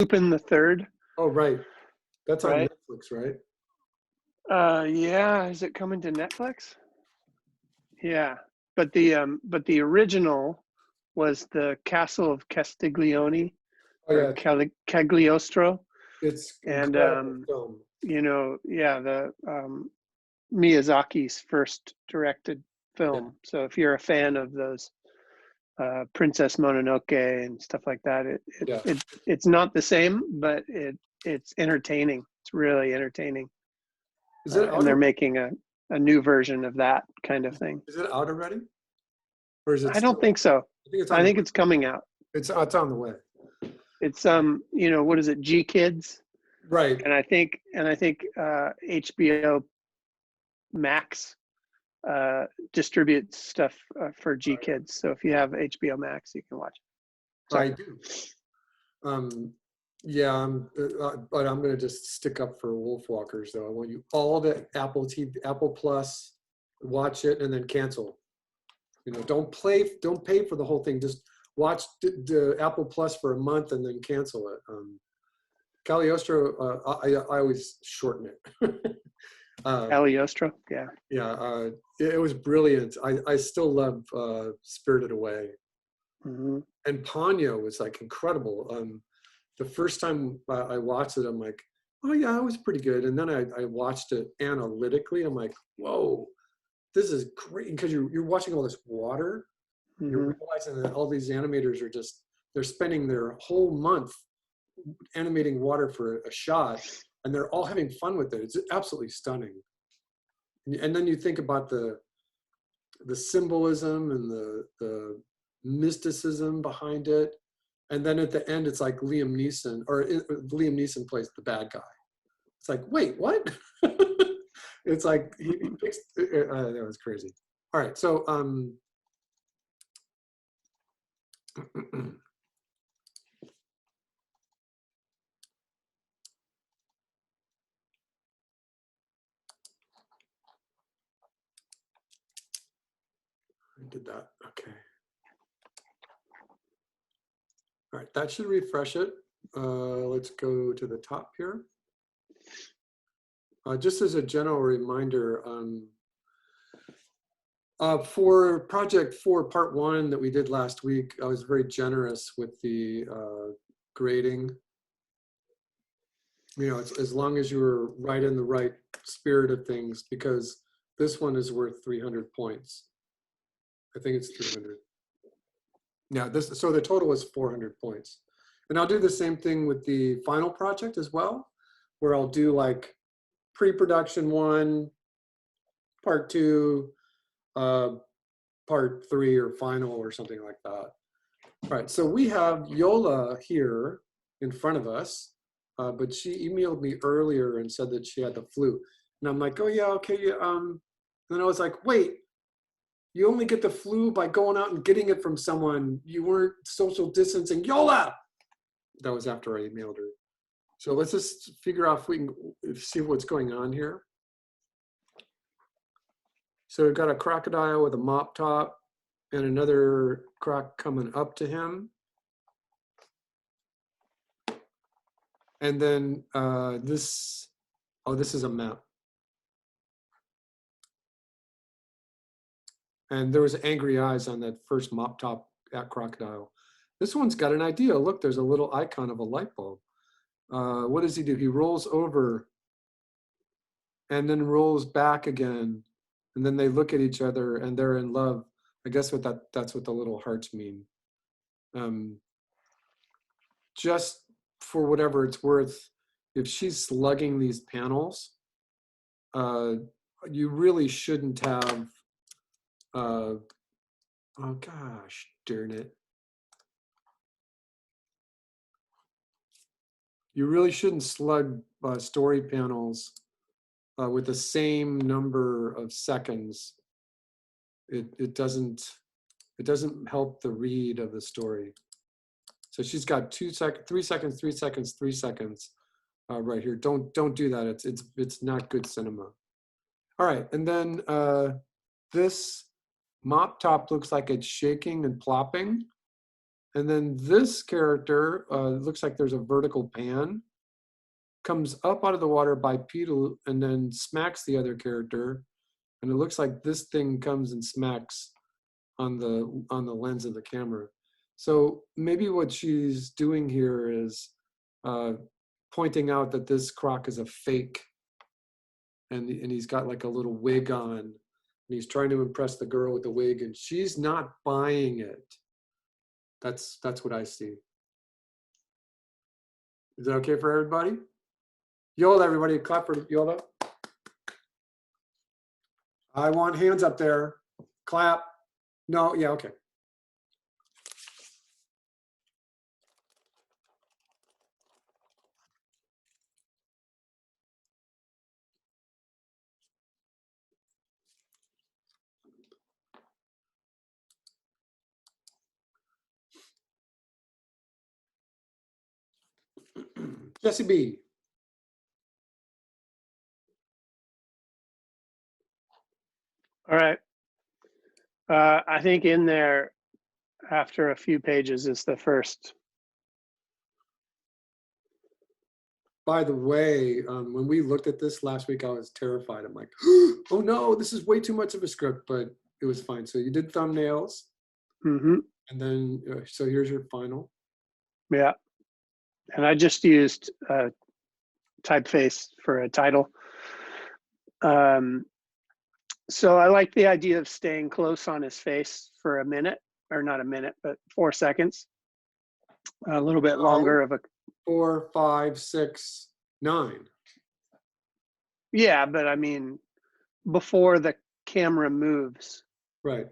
Lupin the Third, Oh, right. That's on right? Netflix, right? Yeah, is it coming to Netflix? Yeah, but the original was the Castle of Castiglione Oh or yeah, Cagliostro, it's and incredible film. yeah, the Miyazaki's first directed Yeah, film. So if you're a fan of those Princess Mononoke and stuff like that, yeah. it's not the same, but it's entertaining. It's really entertaining, Is it and out? they're making a new version of that kind of thing. Is it out already, or is it I don't still? think so. I think it's I on the think way. it's coming out. It's on the way. It's what is it, G Kids, Right. and I think HBO Max distributes stuff for G Kids. So if you have HBO Max, you can watch it. Sorry. I do. Um, yeah, but I'm gonna just stick up for Wolfwalkers though. I want you all the Apple TV, Apple Plus, watch it and then cancel. Don't pay for the whole thing. Just watch the Apple Plus for a month and then cancel it. Cagliostro, I always shorten it. Cagliostro, yeah. Yeah, it was brilliant. I still love Spirited Away. Hmm. And Ponyo was like incredible. The first time I watched it, I'm like, oh yeah, it was pretty good. And then I watched it analytically. I'm like, whoa, this is great because you're watching all this water. You're Hmm. realizing that all these animators are just they're spending their whole month animating water for a shot, and they're all having fun with it. It's absolutely stunning. And then you think about the symbolism and the mysticism behind it. And then at the end, it's like Liam Neeson, Liam Neeson plays the bad guy. It's like, wait, what? It's like he picks. That was crazy. All right, so I did that. Okay. All right, that should refresh it. Let's go to the top here. Just as a general reminder, for Project 4, Part 1 that we did last week, I was very generous with the grading. As long as you were right in the right spirit of things, because this one is worth 300 points. I think it's 300. Yeah, so the total is 400 points. And I'll do the same thing with the final project as well, where I'll do like pre-production 1, part 2, uh, part 3, or final or something like that. All right, so we have Yola here in front of us, but she emailed me earlier and said that she had the flu. And I'm like, oh yeah, okay. Yeah, and then I was like, wait, you only get the flu by going out and getting it from someone. You weren't social distancing. Yola! That was after I emailed her. So let's just figure out if we can see what's going on here. So we've got a crocodile with a mop top and another croc coming up to him. And then this is a map. And there was angry eyes on that first mop top at crocodile. This one's got an idea. Look, there's a little icon of a light bulb. What does he do? He rolls over and then rolls back again. And then they look at each other and they're in love. I guess that's what the little hearts mean. Just for whatever it's worth, if she's slugging these panels, you really shouldn't have, oh gosh, darn it. You really shouldn't slug story panels with the same number of seconds. It doesn't help the read of the story. So she's got 2 seconds, 3 seconds, 3 seconds, 3 seconds right here. Don't do that. It's not good cinema. All right, and then this mop top looks like it's shaking and plopping. And then this character, looks like there's a vertical pan, comes up out of the water bipedal and then smacks the other character. And it looks like this thing comes and smacks on the lens of the camera. So maybe what she's doing here is pointing out that this croc is a fake, and he's got like a little wig on, and he's trying to impress the girl with the wig, and she's not buying it. That's what I see. Is that okay for everybody? Yola, everybody, clap for Yola. I want hands up there. Clap. No, yeah, okay. Jesse B. All right. I think in there, after a few pages, is the first. By the way, when we looked at this last week, I was terrified. I'm like, oh no, this is way too much of a script, but it was fine. So you did thumbnails, Mm-hmm. and then, so here's your final. Yeah. And I just used typeface for a title. So I like the idea of staying close on his face for a minute, or not a minute, but 4 seconds. A little bit longer of a. 4, 5, 6, 9. Yeah, but I mean, before the camera moves. Right.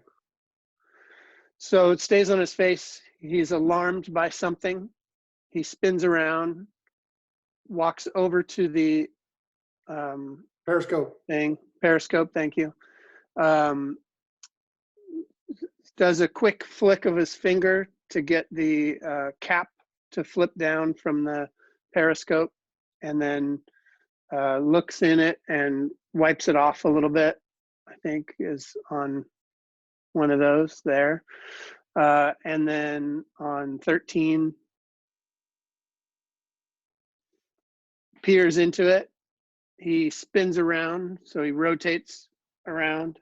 So it stays on his face. He's alarmed by something. He spins around, walks over to the Periscope. periscope, thank you. Does a quick flick of his finger to get the cap to flip down from the periscope, and then looks in it and wipes it off a little bit, I think is on one of those there. And then on 13, peers into it. He spins around, so he rotates around,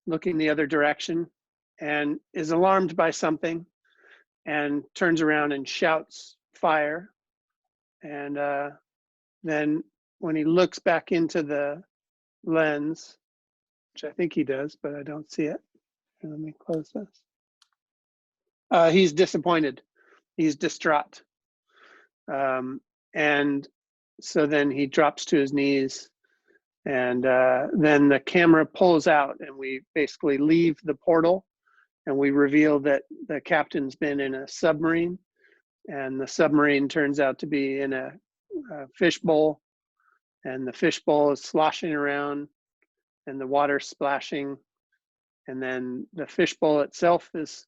looking the other direction, and is alarmed by something, and turns around and shouts fire. And then when he looks back into the lens, which I think he does, but I don't see it. Here, let me close this. He's disappointed. He's distraught. And so then he drops to his knees, and then the camera pulls out, and we basically leave the portal, and we reveal that the captain's been in a submarine, and the submarine turns out to be in a fishbowl, and the fishbowl is sloshing around and the water splashing, and then the fishbowl itself is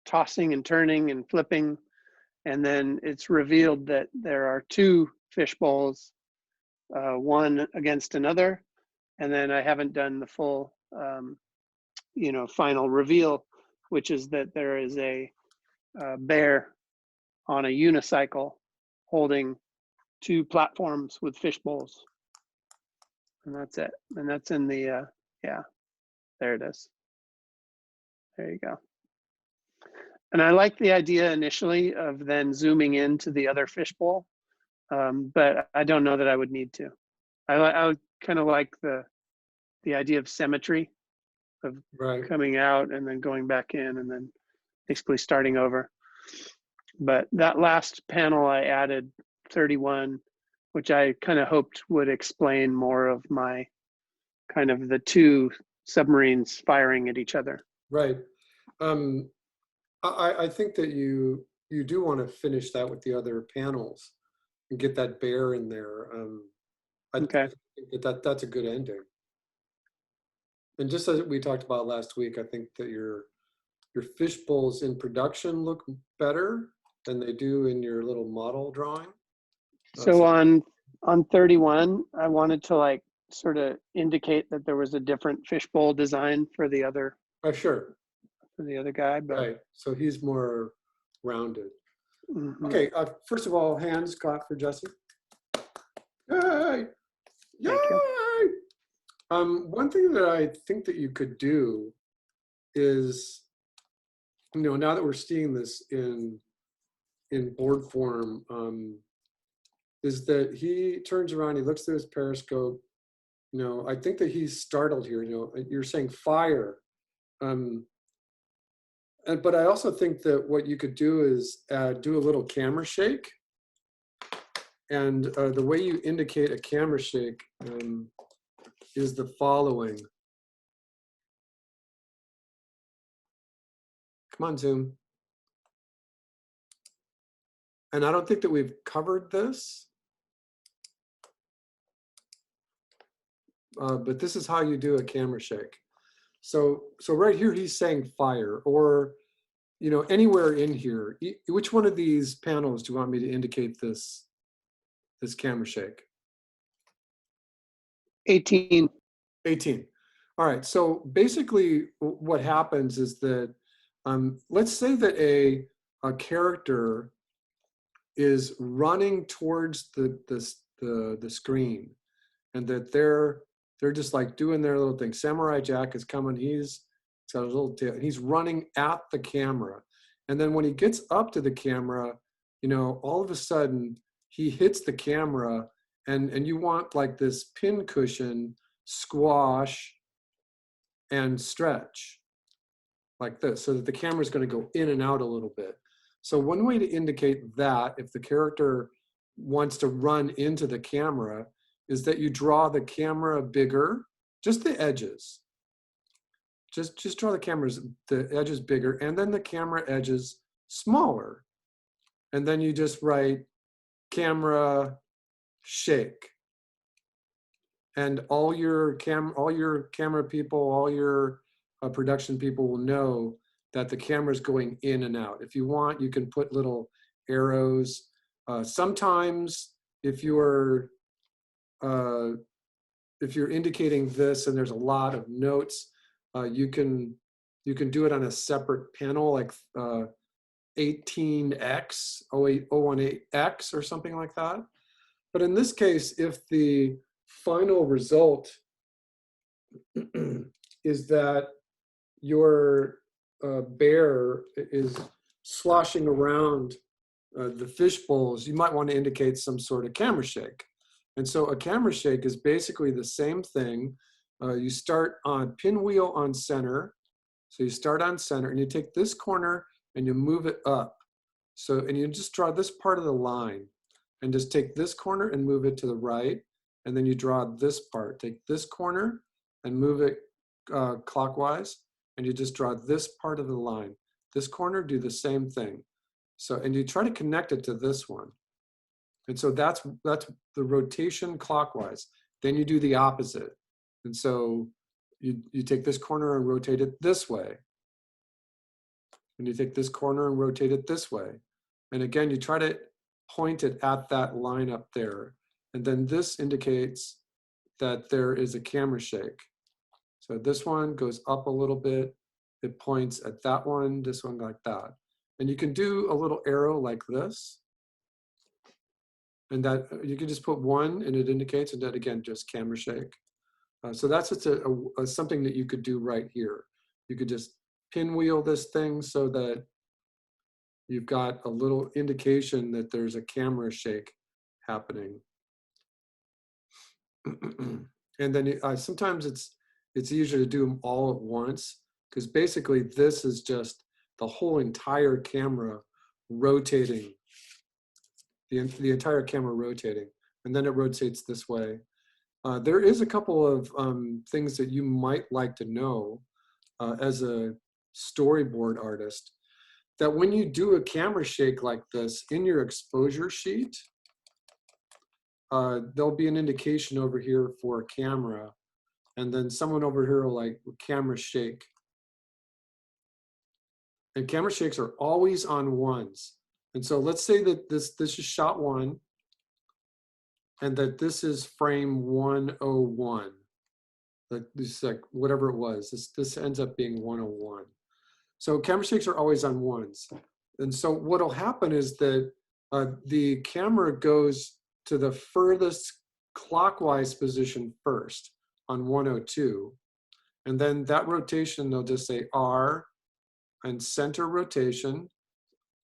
tossing and turning and flipping, and then it's revealed that there are 2 fishbowls, one against another, and then I haven't done the full final reveal, which is that there is a bear on a unicycle holding 2 platforms with fish bowls, and that's it. And that's in the yeah, there it is. There you go. And I like the idea initially of then zooming into the other fishbowl, but I don't know that I would need to. I would kind of like the idea of symmetry, of Right. coming out and then going back in and then basically starting over. But that last panel I added 31, which I kind of hoped would explain more of my kind of the 2 submarines firing at each other. Right. I think that you do want to finish that with the other panels and get that bear in there. Okay. I think that's a good ending. And just as we talked about last week, I think that your fish bowls in production look better than they do in your little model drawing. So on 31, I wanted to like sort of indicate that there was a different fishbowl design for the other. Sure. For the other guy, but right. So he's more rounded. Mhm. Okay, first of all, hands clap for Jesse. Yay! Thank you. Yay! One thing that I think that you could do is, now that we're seeing this in board form, is that he turns around, he looks through his periscope. I think that he's startled here. You're saying fire. But I also think that what you could do is do a little camera shake. And the way you indicate a camera shake is the following. Come on, Zoom. And I don't think that we've covered this. But this is how you do a camera shake. So right here, he's saying fire, or anywhere in here. Which one of these panels do you want me to indicate this camera shake? 18. 18. All right. So basically, what happens is that let's say that a character is running towards the screen, and that they're just like doing their little thing. Samurai Jack is coming. He's got a little tail. He's running at the camera, and then when he gets up to the camera, all of a sudden he hits the camera, and you want like this pin cushion squash and stretch like this, so that the camera is going to go in and out a little bit. So one way to indicate that, if the character wants to run into the camera, is that you draw the camera bigger, just the edges. Just draw the edges bigger, and then the camera edges smaller. And then you just write camera shake. And all your camera people, all your production people will know that the camera is going in and out. If you want, you can put little arrows. Sometimes if you're indicating this and there's a lot of notes, you can do it on a separate panel, like 18x, 018x or something like that. But in this case, if the final result is that your bear is sloshing around the fish bowls, you might want to indicate some sort of camera shake. And so a camera shake is basically the same thing. You start on pinwheel on center. So you start on center, and you take this corner and you move it up. And you just draw this part of the line, and just take this corner and move it to the right. And then you draw this part. Take this corner and move it clockwise, and you just draw this part of the line. This corner, do the same thing. And you try to connect it to this one. And so that's the rotation clockwise. Then you do the opposite. And so you take this corner and rotate it this way. And you take this corner and rotate it this way. And again, you try to point it at that line up there. And then this indicates that there is a camera shake. So this one goes up a little bit. It points at that one, this one like that. And you can do a little arrow like this. And that you can just put one and it indicates, and then again, just camera shake. So that's just something that you could do right here. You could just pinwheel this thing so that you've got a little indication that there's a camera shake happening. And then sometimes it's easier to do them all at once, because basically this is just the whole entire camera rotating, the entire camera rotating, and then it rotates this way. There is a couple of things that you might like to know as a storyboard artist, that when you do a camera shake like this in your exposure sheet, there'll be an indication over here for camera, and then someone over here will like camera shake. And camera shakes are always on ones. And so let's say that this is shot one, and that this is frame 101. That this is like whatever it was. This ends up being 101. So camera shakes are always on ones. And so what'll happen is that the camera goes to the furthest clockwise position first on 102. And then that rotation, they'll just say R and center rotation,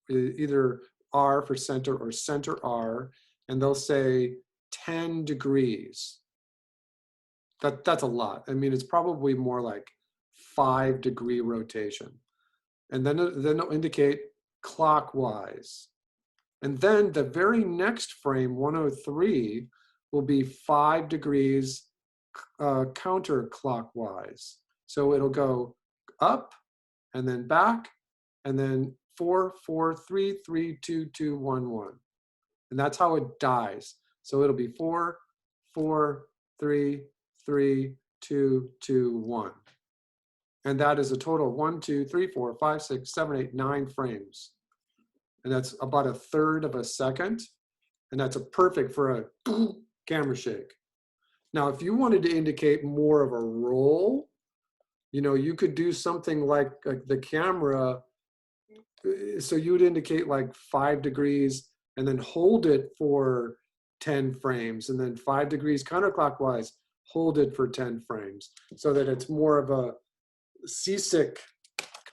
either R for center or center R, and they'll say 10 degrees. That's a lot. I mean, it's probably more like 5-degree rotation. And then it'll indicate clockwise. And then the very next frame, 103, will be 5 degrees counterclockwise. So it'll go up and then back and then 4, 4, 3, 3, 2, 2, 1, 1. And that's how it dies. So it'll be 4, 4, 3, 3, 2, 2, 1. And that is a total of 1, 2, 3, 4, 5, 6, 7, 8, 9 frames. And that's about 1/3 of a second. And that's perfect for a camera shake. Now, if you wanted to indicate more of a roll, you could do something like the camera. So you would indicate like 5 degrees and then hold it for 10 frames, and then 5 degrees counterclockwise, hold it for 10 frames, so that it's more of a seasick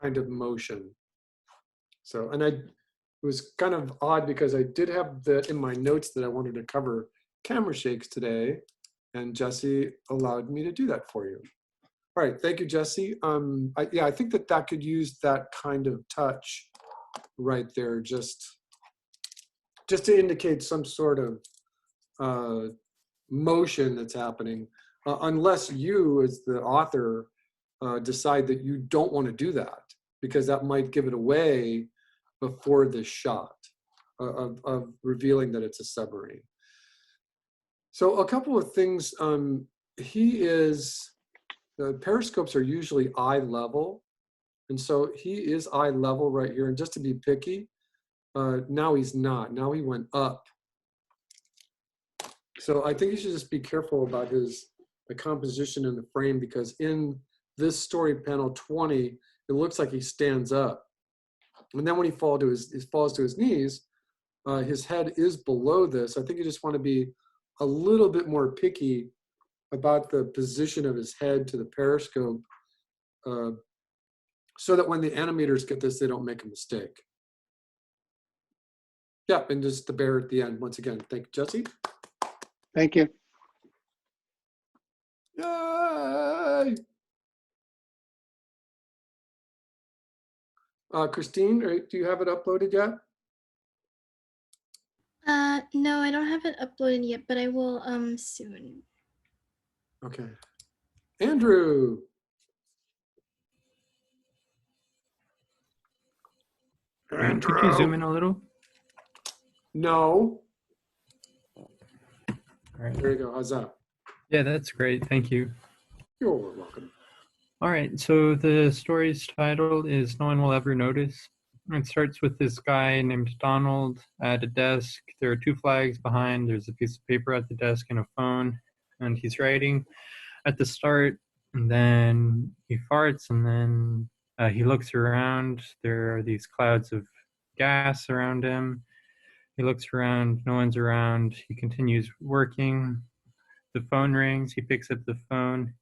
kind of motion. So, and it was kind of odd because I did have that in my notes that I wanted to cover camera shakes today, and Jesse allowed me to do that for you. All right, thank you, Jesse. I think that could use that kind of touch right there, just to indicate some sort of motion that's happening, unless you, as the author, decide that you don't want to do that, because that might give it away before the shot of revealing that it's a submarine. So a couple of things. The periscopes are usually eye level. And so he is eye level right here. And just to be picky, now he's not. Now he went up. So I think you should just be careful about the composition in the frame, because in this story panel 20, it looks like he stands up. And then when he falls to his knees, his head is below this. I think you just want to be a little bit more picky about the position of his head to the periscope, so that when the animators get this, they don't make a mistake. Yeah, and just the bear at the end. Once again, thank you, Jesse. Thank you. Yay! Christine, do you have it uploaded yet? No, I don't have it uploaded yet, but I will soon. Okay. Andrew. Could you zoom in a little? No. All right. There you go. How's that? Yeah, that's great. Thank you. You're welcome. All right. So the story's title is No One Will Ever Notice. It starts with this guy named Donald at a desk. There are 2 flags behind. There's a piece of paper at the desk and a phone. And he's writing at the start. And then he farts. And then he looks around. There are these clouds of gas around him. He looks around. No one's around. He continues working. The phone rings. He picks up the phone.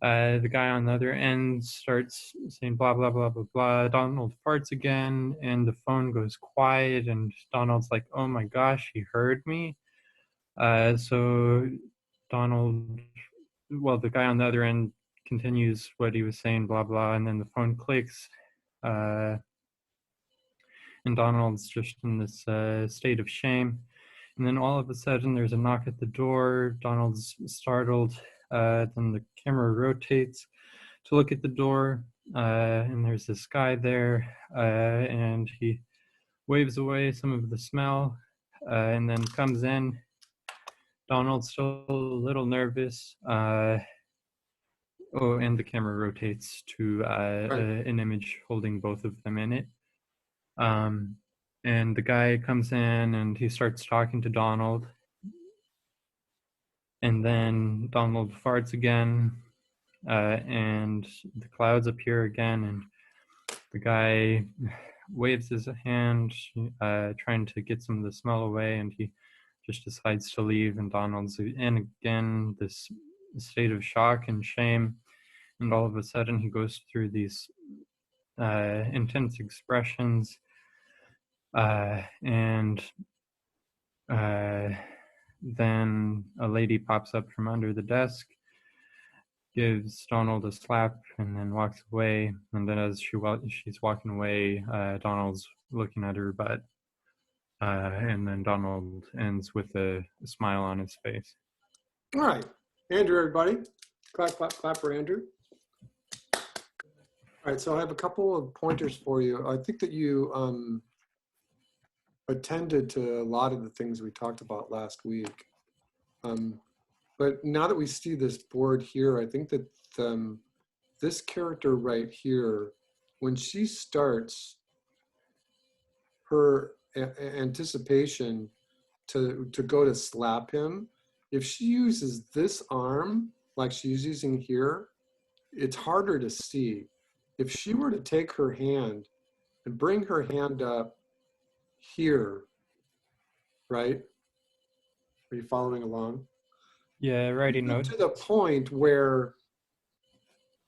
The guy on the other end starts saying blah, blah, blah, blah, blah. Donald farts again, and the phone goes quiet, and Donald's like, oh my gosh, he heard me. So Donald, well, the guy on the other end continues what he was saying, blah, blah, and then the phone clicks. And Donald's just in this state of shame. And then all of a sudden, there's a knock at the door. Donald's startled. Then the camera rotates to look at the door, and there's this guy there, and he waves away some of the smell, and then comes in. Donald's still a little nervous. And the camera rotates to an image holding both of them in it. And the guy comes in and he starts talking to Donald. And then Donald farts again, and the clouds appear again, and the guy waves his hand, trying to get some of the smell away, and he just decides to leave. And Donald's in again, this state of shock and shame. And all of a sudden, he goes through these intense expressions, and then a lady pops up from under the desk, gives Donald a slap, and then walks away. And then as she's walking away, Donald's looking at her butt, and then Donald ends with a smile on his face. All right, Andrew, everybody. Clap, clap, clap for Andrew. All right, so I have a couple of pointers for you. I think that you attended to a lot of the things we talked about last week. But now that we see this board here, I think that this character right here, when she starts her anticipation to go to slap him, if she uses this arm like she's using here, it's harder to see. If she were to take her hand and bring her hand up here, right? Are you following along? Yeah, writing notes. To the point where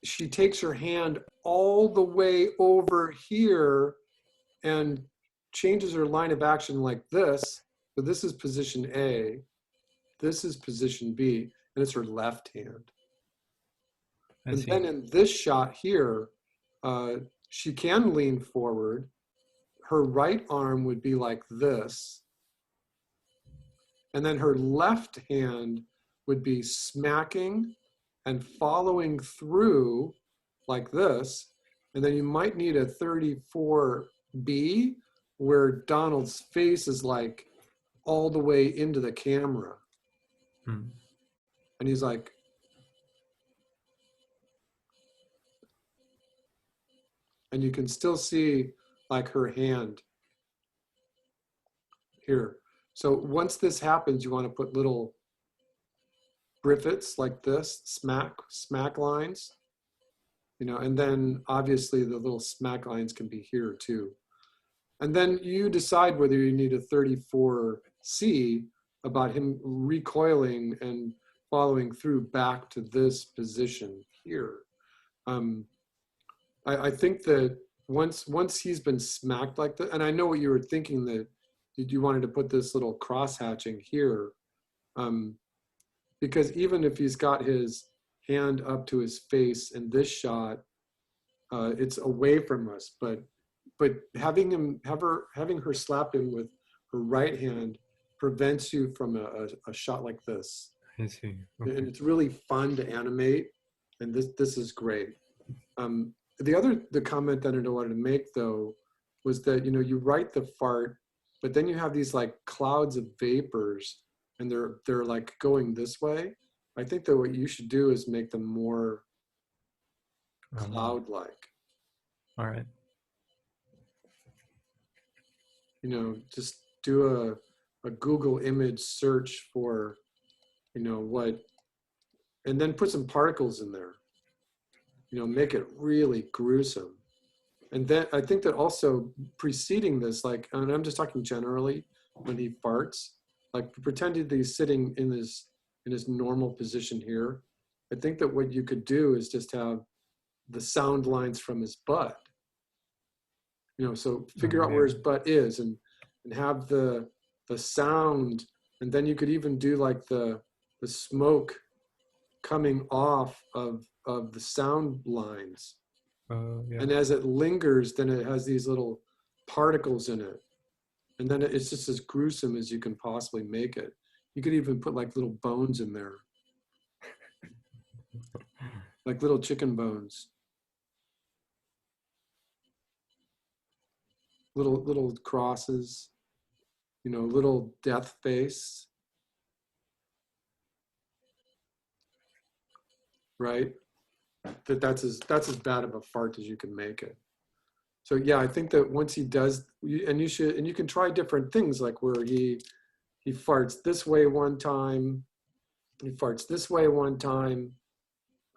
she takes her hand all the way over here and changes her line of action like this. So this is position A, this is position B, and it's her left hand. I And see. then in this shot here, she can lean forward. Her right arm would be like this. And then her left hand would be smacking and following through like this. And then you might need a 34B where Donald's face is like all the way into the camera. Hmm. And he's like, and you can still see like her hand here. So once this happens, you want to put little griffets like this, smack lines, you know, and then obviously the little smack lines can be here too. And then you decide whether you need a 34C about him recoiling and following through back to this position here. I think that once he's been smacked like that, and I know what you were thinking, that you wanted to put this little cross hatching here, because even if he's got his hand up to his face in this shot, it's away from us. But having her slap him with her right hand prevents you from a shot like this. I see. And Okay. it's really fun to animate, and this is great. The comment that I wanted to make though was that, you know, you write the fart, but then you have these like clouds of vapors, and they're like going this way. I think that what you should do is make them more cloud-like. All right. You know, just do a Google image search for, you know, what, and then put some particles in there. You know, make it really gruesome. And then I think that also preceding this, like, and I'm just talking generally, when he farts, like pretending that he's sitting in his normal position here. I think that what you could do is just have the sound lines from his butt. You know, so figure out where his butt is and have the sound, and then you could even do like the smoke coming off of the sound lines. Yeah. And as it lingers, then it has these little particles in it. And then it's just as gruesome as you can possibly make it. You could even put like little bones in there. Like little chicken bones. Little crosses, you know, little death face. Right? That's as bad of a fart as you can make it. So yeah, I think that once he does, and you can try different things, like where he farts this way one time, he farts this way one time.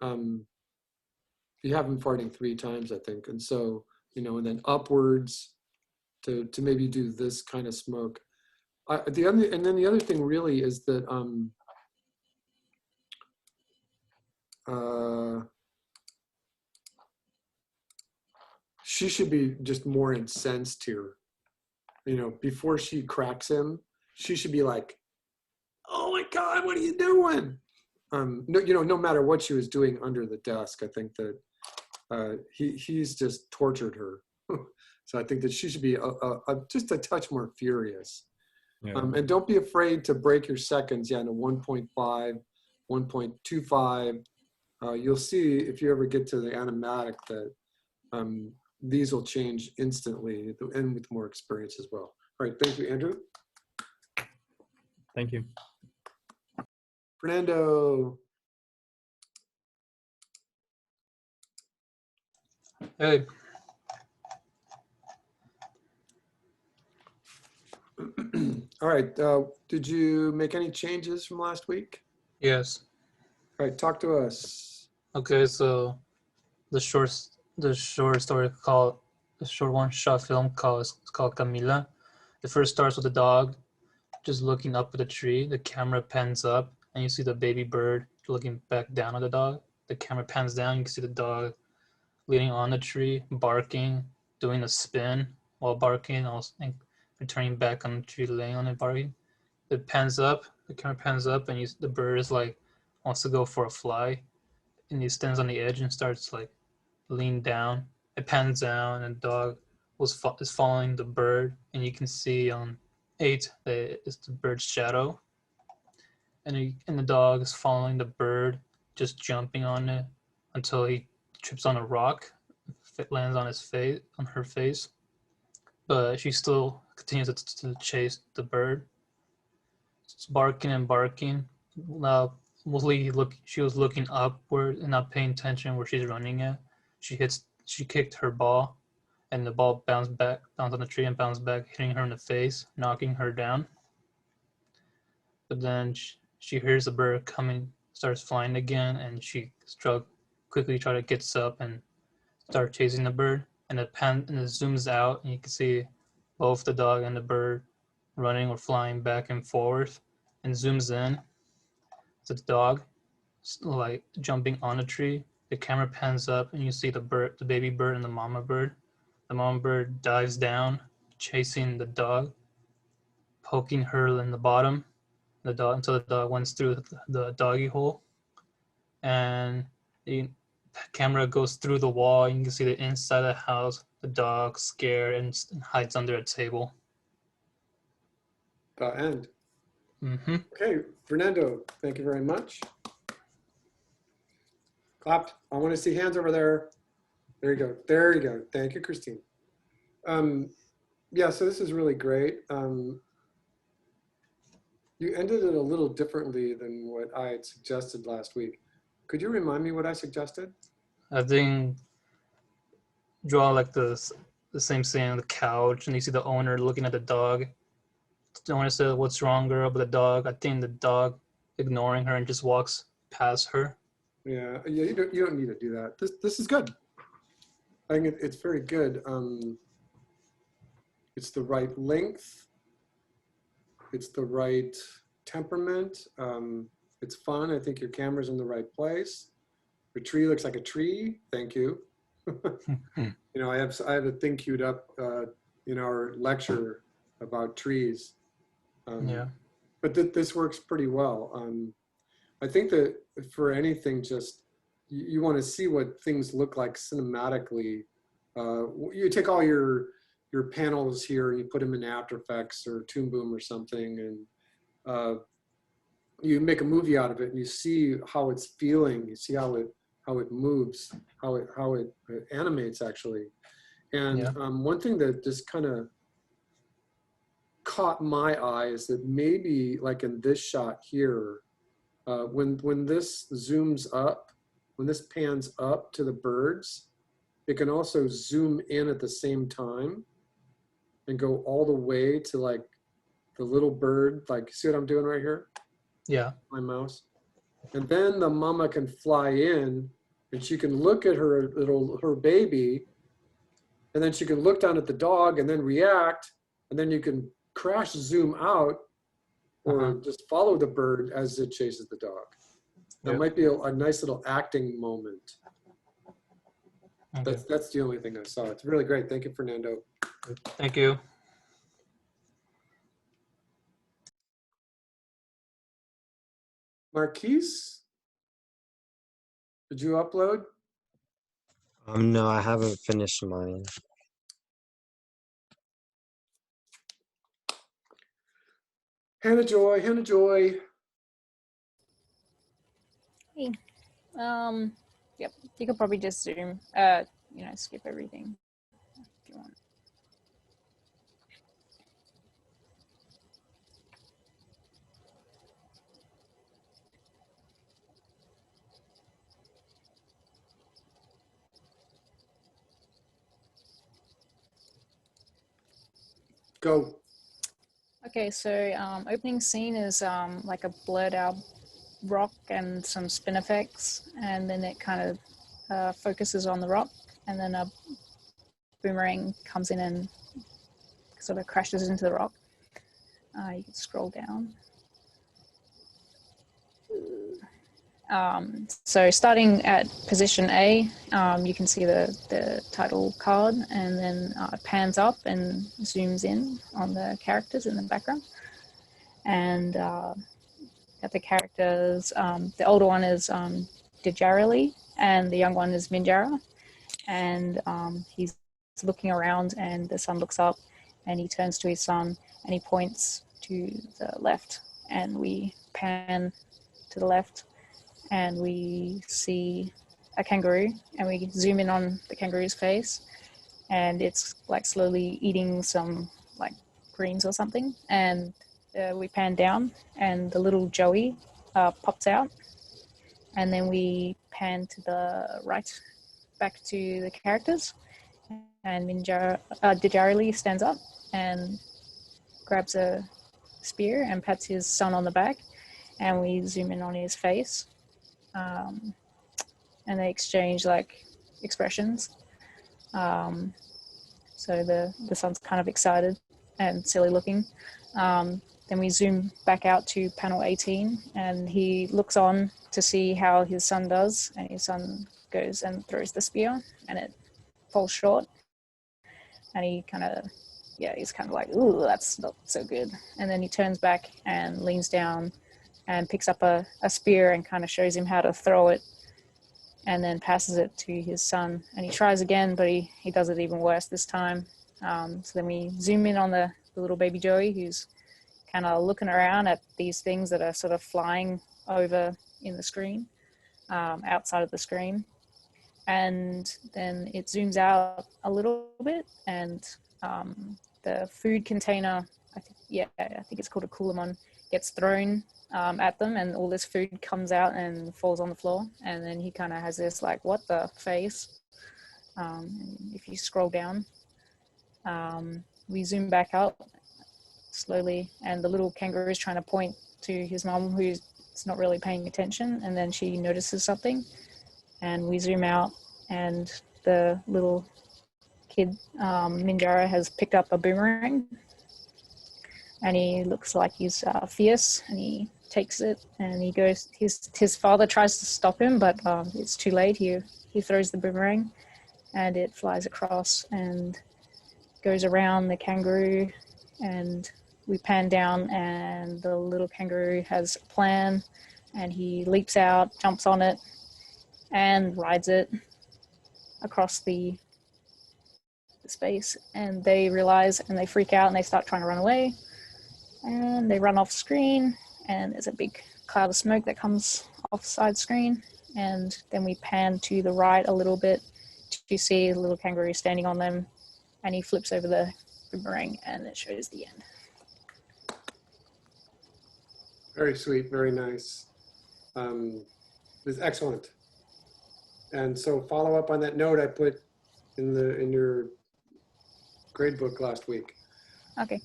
You have him farting 3 times, I think, and so, you know, and then upwards, to maybe do this kind of smoke. And then the other thing really is that she should be just more incensed here. You know, before she cracks him, she should be like, "Oh my God, what are you doing?" No, you know, no matter what she was doing under the desk, I think that he's just tortured her. So I think that she should be just a touch more furious. Yeah. And don't be afraid to break your seconds. Yeah, to 1.5, 1.25. You'll see if you ever get to the animatic that these will change instantly and with more experience as well. All right, thank you, Andrew. Thank you. Fernando. Hey, All right, did you make any changes from last week? yes. All right, talk to us. Okay, so the short story called the short one shot film called Camila. It first starts with the dog just looking up at the tree. The camera pans up and you see the baby bird looking back down at the dog. The camera pans down, you can see the dog leaning on the tree, barking, doing a spin while barking, also and returning back on the tree, laying on it, barking. It pans up, the camera pans up, and the bird is like wants to go for a fly, and he stands on the edge and starts like lean down. It pans down, and the dog is following the bird, and you can see on 8 that it's the bird's shadow, and the dog is following the bird, just jumping on it until he trips on a rock, lands on her face, but she still continues to chase the bird. It's barking and barking. Now, mostly she was looking upward and not paying attention where she's running at. She kicked her ball, and the ball bounced on the tree and bounced back, hitting her in the face, knocking her down. But then she hears the bird coming, starts flying again, and she quickly try to get up and start chasing the bird. And it zooms out, and you can see both the dog and the bird running or flying back and forth, and zooms in to the dog like jumping on a tree. The camera pans up and you see the baby bird and the mama bird. The mama bird dives down, chasing the dog, poking her in the bottom, until the dog went through the doggy hole. And the camera goes through the wall, and you can see the inside of the house, the dog scared and hides under a table. End. Mm-hmm. Okay, Fernando, thank you very much. Clap. I want to see hands over there. There you go. There you go. Thank you, Christine. Yeah, so this is really great. You ended it a little differently than what I had suggested last week. Could you remind me what I suggested? I think draw like the same scene on the couch, and you see the owner looking at the dog. The owner said, "What's wrong, girl?" But the dog, I think the dog ignoring her and just walks past her. Yeah, you don't need to do that. This is good. I think it's very good. It's the right length. It's the right temperament. It's fun. I think your camera's in the right place. The tree looks like a tree. Thank you. You know, I have a thing queued up in our lecture about trees. Yeah. But this works pretty well. I think that for anything, just you want to see what things look like cinematically. You take all your panels here and you put them in After Effects or Toon Boom or something, and you make a movie out of it, and you see how it's feeling. You see how it moves, how it animates actually. And Yeah. one thing that just kind of caught my eye is that maybe like in this shot here, when this zooms up, when this pans up to the birds, it can also zoom in at the same time and go all the way to like the little bird. Like, see what I'm doing right here? Yeah. My mouse. And then the mama can fly in and she can look at her baby and then she can look down at the dog and then react, and then you can crash zoom out or just follow the bird as it chases the dog. That Yep. might be a nice little acting moment. Okay. That's the only thing I saw. It's really great. Thank you, Fernando. Thank you. Marquise, did you upload? No, I haven't finished mine. Hannah Joy, Hannah Joy. Yep, you could probably just zoom, skip everything if you want. Go. Okay, so opening scene is like a blurred out rock and some spin effects, and then it kind of focuses on the rock, and then a boomerang comes in and sort of crashes into the rock. You can scroll down. So starting at position A, you can see the title card, and then it pans up and zooms in on the characters in the background. And at the characters, the older one is Djarili, and the young one is Minjara. And he's looking around, and the son looks up, and he turns to his son, and he points to the left, and we pan to the left, and we see a kangaroo, and we zoom in on the kangaroo's face, and it's like slowly eating some like greens or something, and we pan down, and the little Joey pops out, and then we pan to the right, back to the characters, and Djarili stands up and grabs a spear and pats his son on the back, and we zoom in on his face, and they exchange like expressions. So the son's kind of excited and silly looking. Then we zoom back out to panel 18, and he looks on to see how his son does, and his son goes and throws the spear, and it falls short, and he's kind of like, ooh, that's not so good. And then he turns back and leans down and picks up a spear and kind of shows him how to throw it, and then passes it to his son, and he tries again, but he does it even worse this time. So then we zoom in on the little baby Joey, who's kind of looking around at these things that are sort of flying over in the screen, outside of the screen. And then it zooms out a little bit, and the food container, I think it's called a Coolamon, gets thrown at them, and all this food comes out and falls on the floor. And then he kind of has this like, what the face? If you scroll down, we zoom back up slowly, and the little kangaroo is trying to point to his mom, who's not really paying attention, and then she notices something, and we zoom out, and the little kid, Minjara, has picked up a boomerang, and he looks like he's fierce, and he takes it, and he goes, his father tries to stop him, but it's too late. He throws the boomerang, and it flies across and goes around the kangaroo, and we pan down, and the little kangaroo has a plan, and he leaps out, jumps on it, and rides it across the space. And they realize, and they freak out, and they start trying to run away, and they run off screen, and there's a big cloud of smoke that comes off side screen. And then we pan to the right a little bit to see the little kangaroo standing on them, and he flips over the boomerang, and it shows the end. Very sweet, very nice. It's excellent. And so follow up on that note I put in your grade book last week. Okay.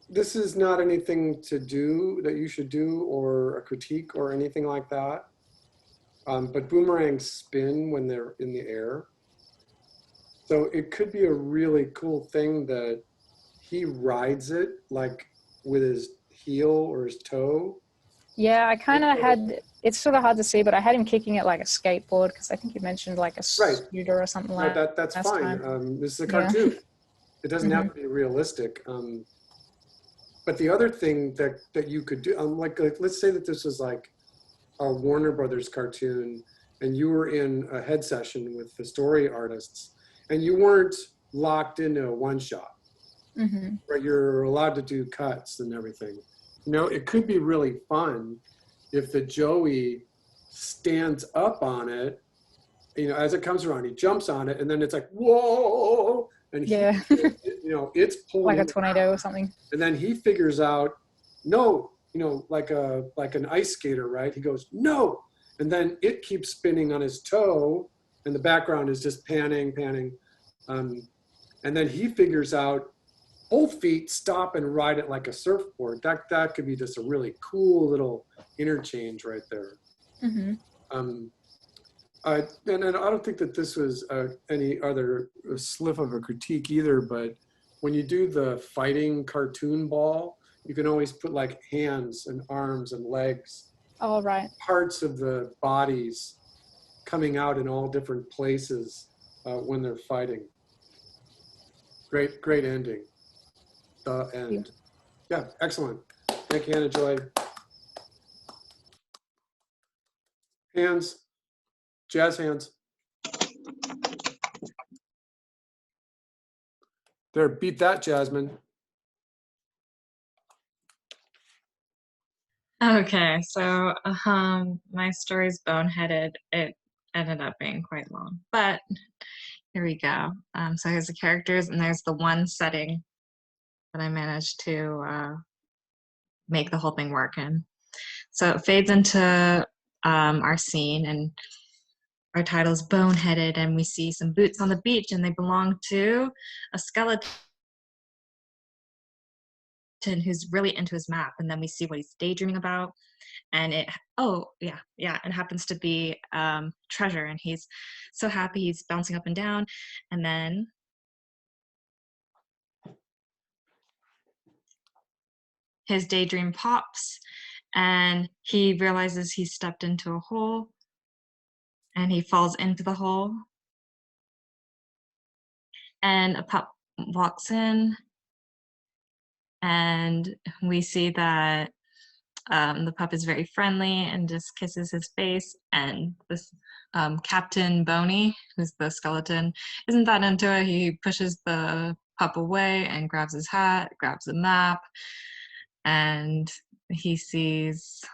This is not anything to do that you should do, or a critique or anything like that. But boomerangs spin when they're in the air. So it could be a really cool thing that he rides it like with his heel or his toe. Yeah, I kind of had, it's sort of hard to see, but I had him kicking it like a skateboard because I think you mentioned like a Right. scooter or something No, like that. that's last fine. time. This is a Yeah. cartoon. It doesn't have to be realistic. But the other thing that you could do, like let's say that this was like a Warner Brothers cartoon and you were in a head session with the story artists and you weren't locked into a one shot, right? You're allowed to do cuts and everything. You know, it could be really fun if the Joey stands up on it, you know, as it comes around, he jumps on it and then it's like, whoa, and Yeah. you know, it's pulling Like a him tornado around. or something. And then he figures out, no, you know, like an ice skater, right? He goes, no. And then it keeps spinning on his toe and the background is just panning. And then he figures out both feet stop and ride it like a surfboard. That could be just a really cool little interchange right there. And I don't think that this was any other slip of a critique either, but when you do the fighting cartoon ball, you can always put like hands and arms and legs, Oh, right. parts of the bodies coming out in all different places when they're fighting. Great ending. The end. Yeah, excellent. Thank you, Hannah Joy. Hands. Jazz hands. There, beat that, Jasmine. Okay, so my story's boneheaded. It ended up being quite long, but here we go. So here's the characters, and there's the one setting that I managed to make the whole thing work in. So it fades into our scene, and our title is Boneheaded, and we see some boots on the beach, and they belong to a skeleton who's really into his map, and then we see what he's daydreaming about, and it happens to be treasure, and he's so happy, he's bouncing up and down, and then his daydream pops and he realizes he's stepped into a hole and he falls into the hole, and a pup walks in, and we see that the pup is very friendly and just kisses his face, and this Captain Boney, who's the skeleton, isn't that into it. He pushes the pup away and grabs his hat, grabs a map, and he sees,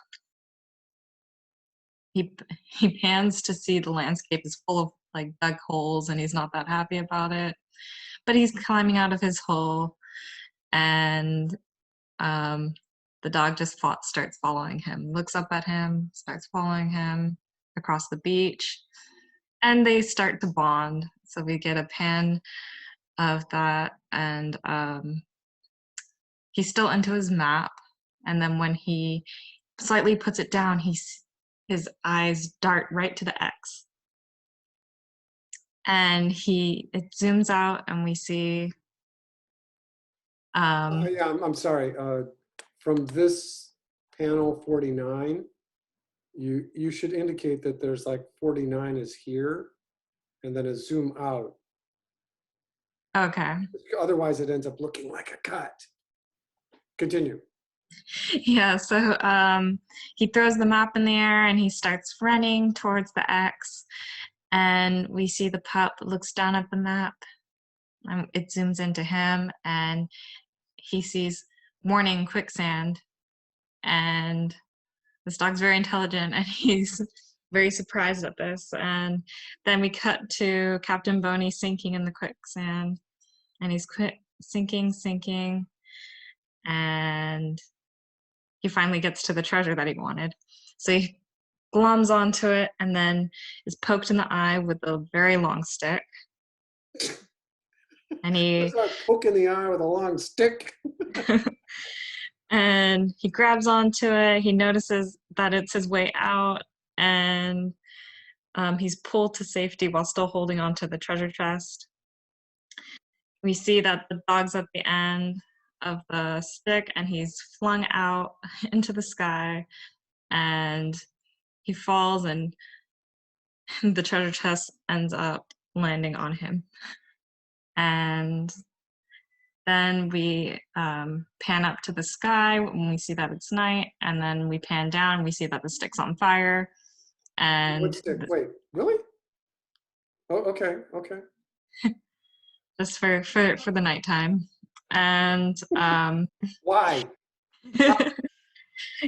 he pans to see the landscape is full of like dug holes, and he's not that happy about it, but he's climbing out of his hole, and the dog just starts following him, looks up at him, starts following him across the beach, and they start to bond. So we get a pan of that, and he's still into his map, and then when he slightly puts it down, his eyes dart right to the X, and it zooms out, and we see Yeah, I'm sorry. From this panel 49, you should indicate that there's like 49 is here, and then a zoom out. okay. Otherwise, it ends up looking like a cut. Continue. Yeah, so he throws the map in the air and he starts running towards the X, and we see the pup looks down at the map, and it zooms into him, and he sees warning quicksand, and this dog's very intelligent and he's very surprised at this. And then we cut to Captain Boney sinking in the quicksand, and he's sinking, and he finally gets to the treasure that he wanted. So he gloms onto it and then is poked in the eye with a very long stick. And It's like poking the eye with a long stick. and he grabs onto it. He notices that it's his way out, and he's pulled to safety while still holding onto the treasure chest. we see that the dog's at the end of the stick and he's flung out into the sky and he falls and the treasure chest ends up landing on him. And then we pan up to the sky when we see that it's night, and then we pan down and we see that the stick's on fire. And What stick? Wait, really? Oh, okay, okay. just for the nighttime. And Why?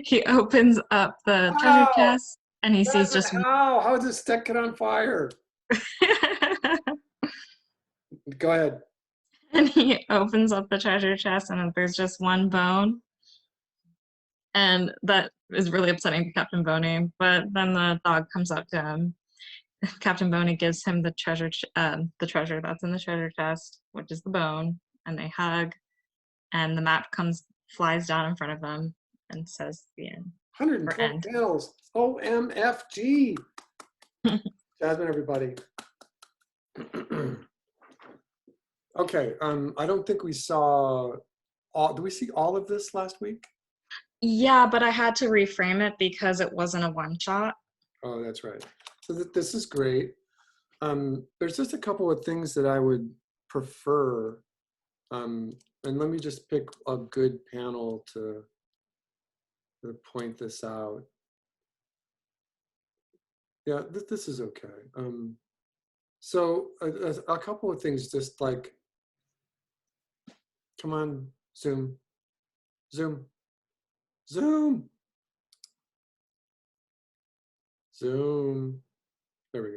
he opens up the treasure How? chest and he sees just How does the stick get on fire? Go ahead. and he opens up the treasure chest and there's just one bone. And that is really upsetting to Captain Boney. But then the dog comes up to him. Captain Boney gives him the treasure that's in the treasure chest, which is the bone, and they hug. And the map flies down in front of them and says the end. 112 end. panels. OMFG. Jasmine, everybody. Okay. I don't think we saw all. Did we see all of this last week? Yeah, but I had to reframe it because it wasn't a one shot. Oh, that's right. So this is great. There's just a couple of things that I would prefer. And let me just pick a good panel to point this out. Yeah, this is okay. So a couple of things, just like, come on, zoom, zoom, zoom, zoom. There we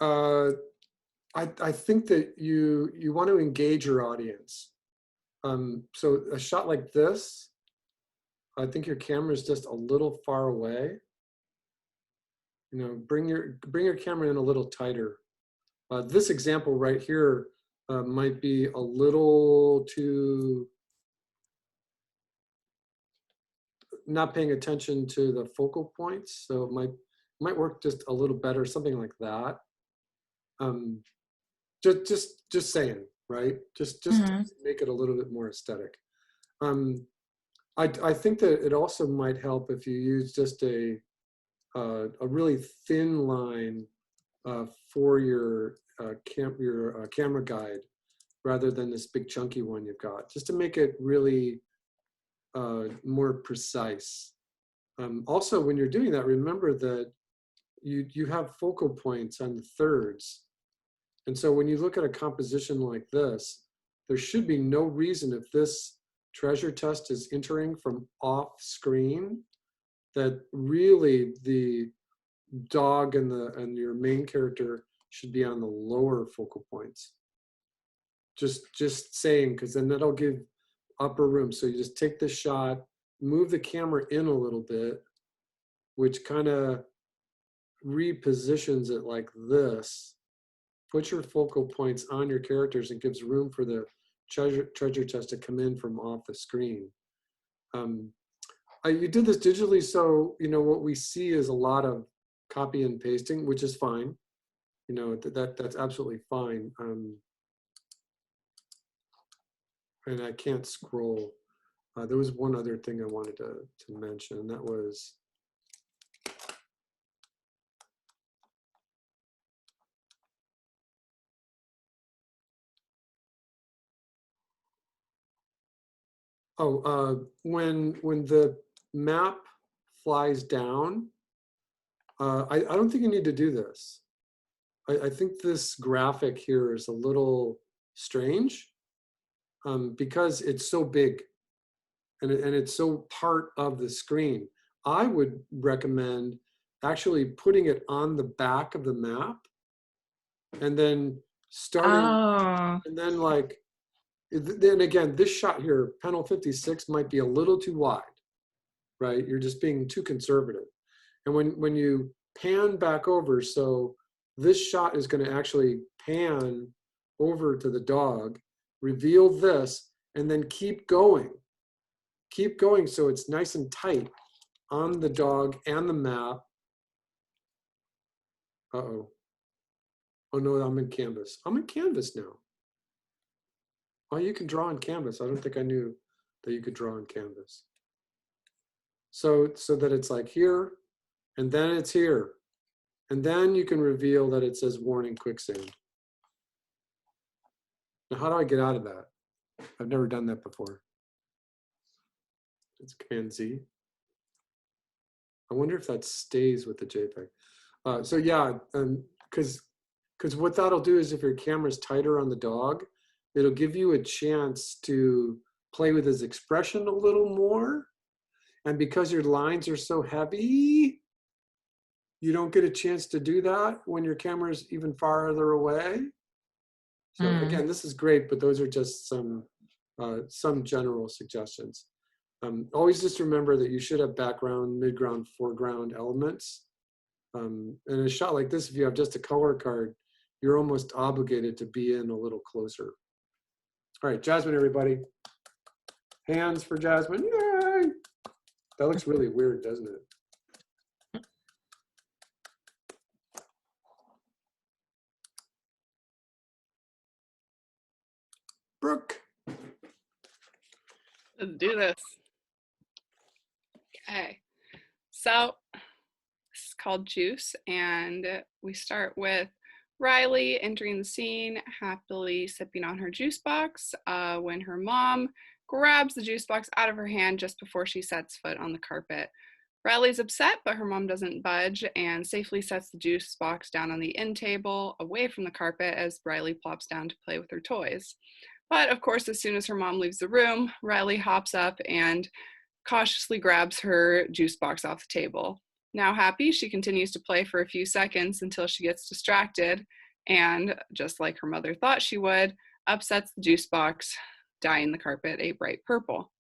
go. I think that you want to engage your audience. So a shot like this, I think your camera is just a little far away. You know, bring your camera in a little tighter. This example right here might be a little too not paying attention to the focal points, so it might work just a little better, something like that. Just saying, right? Just to make it a little bit more aesthetic. I think that it also might help if you use just a really thin line for your camera guide rather than this big chunky one you've got, just to make it really more precise. Also, when you're doing that, remember that you have focal points on the thirds. And so when you look at a composition like this, there should be no reason, if this treasure chest is entering from off screen, that really the dog and your main character should be on the lower focal points. Just saying, because then that'll give upper room. So you just take the shot, move the camera in a little bit, which kind of repositions it like this. Put your focal points on your characters and gives room for the treasure chest to come in from off the screen. You did this digitally, so you know what we see is a lot of copy and pasting, which is fine. You know, that's absolutely fine. And I can't scroll. There was one other thing I wanted to mention, and that was when the map flies down, I don't think you need to do this. I think this graphic here is a little strange because it's so big and it's so part of the screen. I would recommend actually putting it on the back of the map and then starting, and then like, then again, this shot here, panel 56 might be a little too wide, right? You're just being too conservative. And when you pan back over, so this shot is going to actually pan over to the dog, reveal this, and then keep going. Keep going so it's nice and tight on the dog and the map. Uh-oh. Oh no, I'm in Canvas. I'm in Canvas now. Oh, you can draw on Canvas. I don't think I knew that you could draw on Canvas. So that it's like here, and then it's here. And then you can reveal that it says warning quicksand. Now, how do I get out of that? I've never done that before. It's Command Z. I wonder if that stays with the JPEG. So yeah, because what that'll do is if your camera's tighter on the dog, it'll give you a chance to play with his expression a little more. And because your lines are so heavy, you don't get a chance to do that when your camera is even farther away. So again, this is great, but those are just some general suggestions. Always just remember that you should have background, midground, foreground elements. In a shot like this, if you have just a color card, you're almost obligated to be in a little closer. All right, Jasmine, everybody. Hands for Jasmine. Yay! That looks really weird, doesn't it? Brooke. Let's do this. Okay, so this is called Juice, and we start with Riley entering the scene, happily sipping on her juice box when her mom grabs the juice box out of her hand just before she sets foot on the carpet. Riley's upset, but her mom doesn't budge and safely sets the juice box down on the end table away from the carpet as Riley plops down to play with her toys. But of course, as soon as her mom leaves the room, Riley hops up and cautiously grabs her juice box off the table. Now happy, she continues to play for a few seconds until she gets distracted and, just like her mother thought she would, upsets the juice box, dyeing the carpet a bright purple.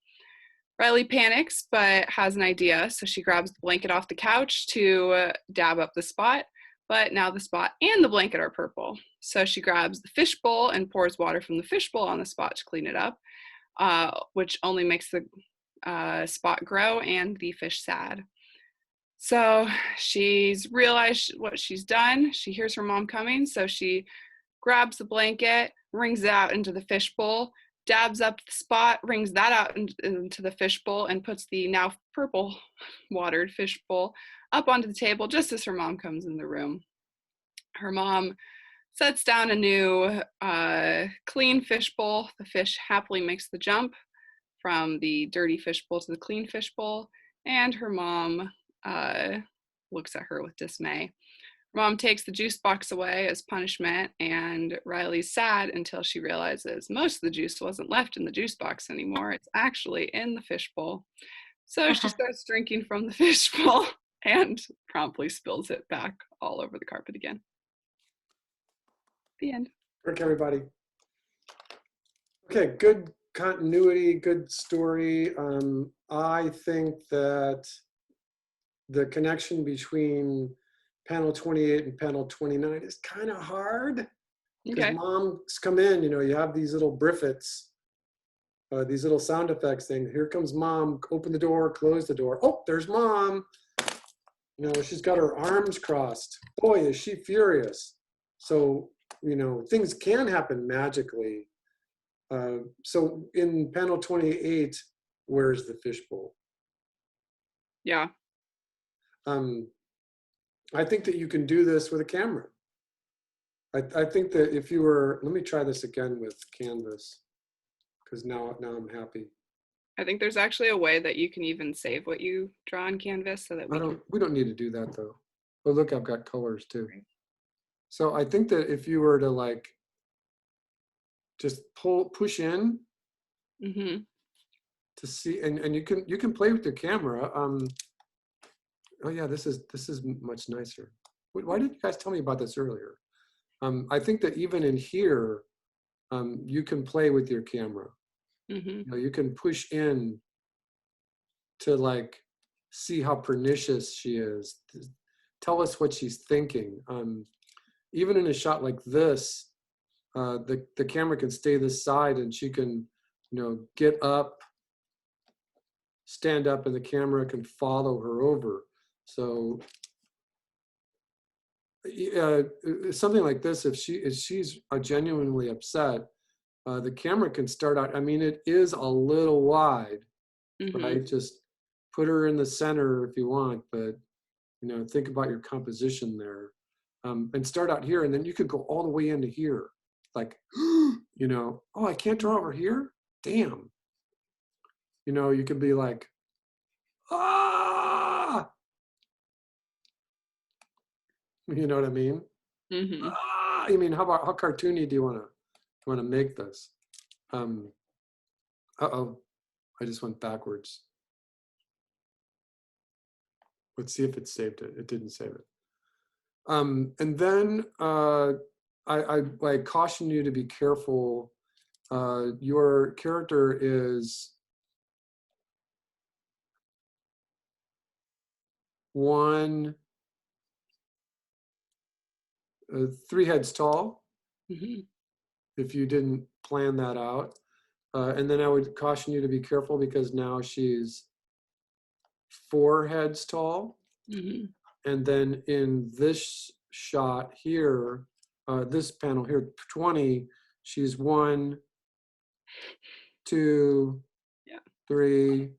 Riley panics but has an idea, so she grabs the blanket off the couch to dab up the spot, but now the spot and the blanket are purple. So she grabs the fishbowl and pours water from the fishbowl on the spot to clean it up, which only makes the spot grow and the fish sad. So she's realized what she's done. She hears her mom coming, so she grabs the blanket, wrings it out into the fishbowl, dabs up the spot, wrings that out into the fishbowl, and puts the now purple watered fishbowl up onto the table just as her mom comes in the room. Her mom sets down a new clean fishbowl. The fish happily makes the jump from the dirty fishbowl to the clean fishbowl, and her mom looks at her with dismay. Mom takes the juice box away as punishment, and Riley's sad until she realizes most of the juice wasn't left in the juice box anymore. It's actually in the fishbowl. So she starts drinking from the fishbowl and promptly spills it back all over the carpet again. The end. Work, everybody. Okay, good continuity, good story. I think that the connection between panel 28 and panel 29 is kind of hard because Okay. moms come in, you have these little briffets, these little sound effects thing. Here comes mom, open the door, close the door. Oh, there's mom. She's got her arms crossed. Boy, is she furious. So, things can happen magically. So in panel 28, where's the fishbowl? Yeah. I think that you can do this with a camera. I think that if you were, let me try this again with Canvas, because now I'm happy. I think there's actually a way that you can even save what you draw on Canvas so that We don't need to do that though. Oh, look, I've got colors too. So I think that if you were to just push in to see, and you can play with your camera. Oh yeah, this is much nicer. Why didn't you guys tell me about this earlier? I think that even in here, you can play with your camera. You can push in to see how pernicious she is. Tell us what she's thinking. Even in a shot like this, the camera can stay this side and she can, get up, stand up, and the camera can follow her over. So something like this, if she's genuinely upset, the camera can start out. I mean, it is a little wide, right? Just put her in the center if you want, but think about your composition there, and start out here, and then you could go all the way into here, like, oh, I can't draw over here. Damn. You could be like, ah. You know what I mean? Ah, I mean, how cartoony do you want to make this? Uh-oh, I just went backwards. Let's see if it saved it. It didn't save it. And then I caution you to be careful. Your character is 3 heads tall, if you didn't plan that out. And then I would caution you to be careful because now she's 4 heads tall. And then in this shot here, this panel here, 20, she's 1, 2, 3,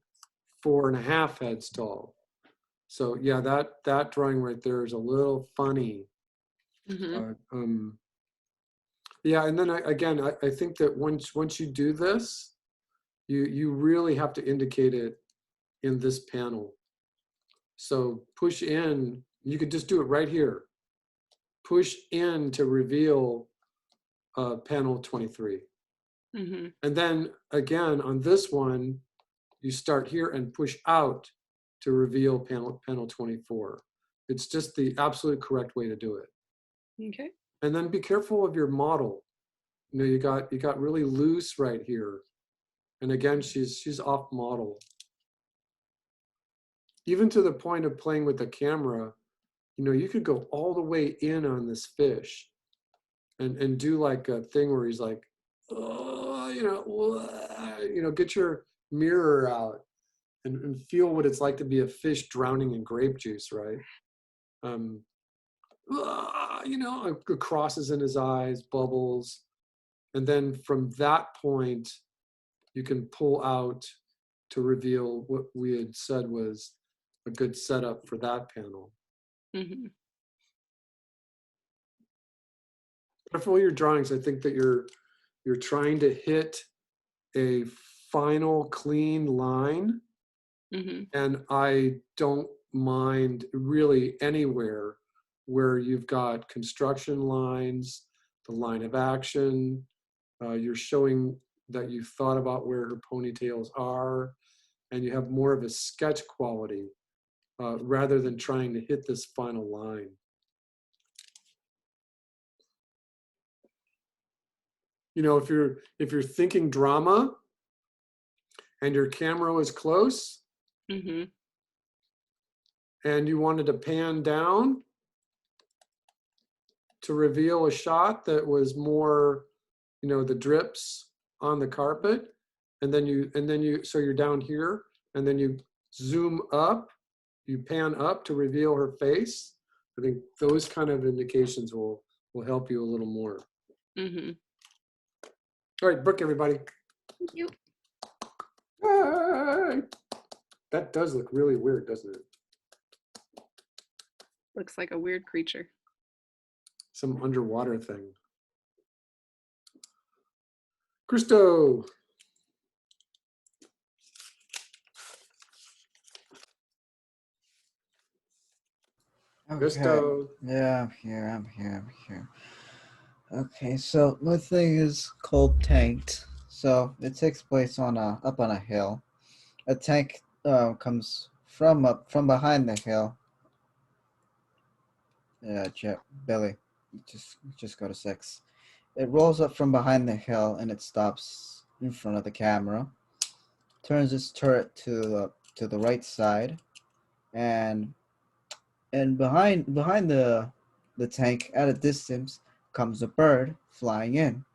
4.5 heads tall. So yeah, that drawing right there is a little funny. Yeah, and then I think that once you do this, you really have to indicate it in this panel. So push in. You could just do it right here. Push in to reveal panel 23. And then again on this one, you start here and push out to reveal panel 24. It's just the absolute correct way to do it. Okay. And then be careful of your model. You got really loose right here. And again, she's off model. Even to the point of playing with the camera, you could go all the way in on this fish and do like a thing where he's like, oh, get your mirror out and feel what it's like to be a fish drowning in grape juice, right? Crosses in his eyes, bubbles. And then from that point, you can pull out to reveal what we had said was a good setup for that panel. For all your drawings, I think that you're trying to hit a final clean line. And I don't mind really anywhere where you've got construction lines, the line of action, you're showing that you've thought about where her ponytails are, and you have more of a sketch quality rather than trying to hit this final line. If you're thinking drama and your camera was close, and you wanted to pan down to reveal a shot that was more, the drips on the carpet, and then you so you're down here, and then you zoom up, you pan up to reveal her face. I think those kind of indications will help you a little more. All right, Brooke, everybody. Thank you. Hi. That does look really weird, doesn't it? Looks like a weird creature. Some underwater thing. Christo. Christo. Yeah, I'm here. Okay, so my thing is called Tanked. So it takes place up on a hill. A tank comes from behind the hill. Yeah, Billy, just go to 6. It rolls up from behind the hill and it stops in front of the camera. Turns its turret to the right side, and behind the tank at a distance comes a bird flying in.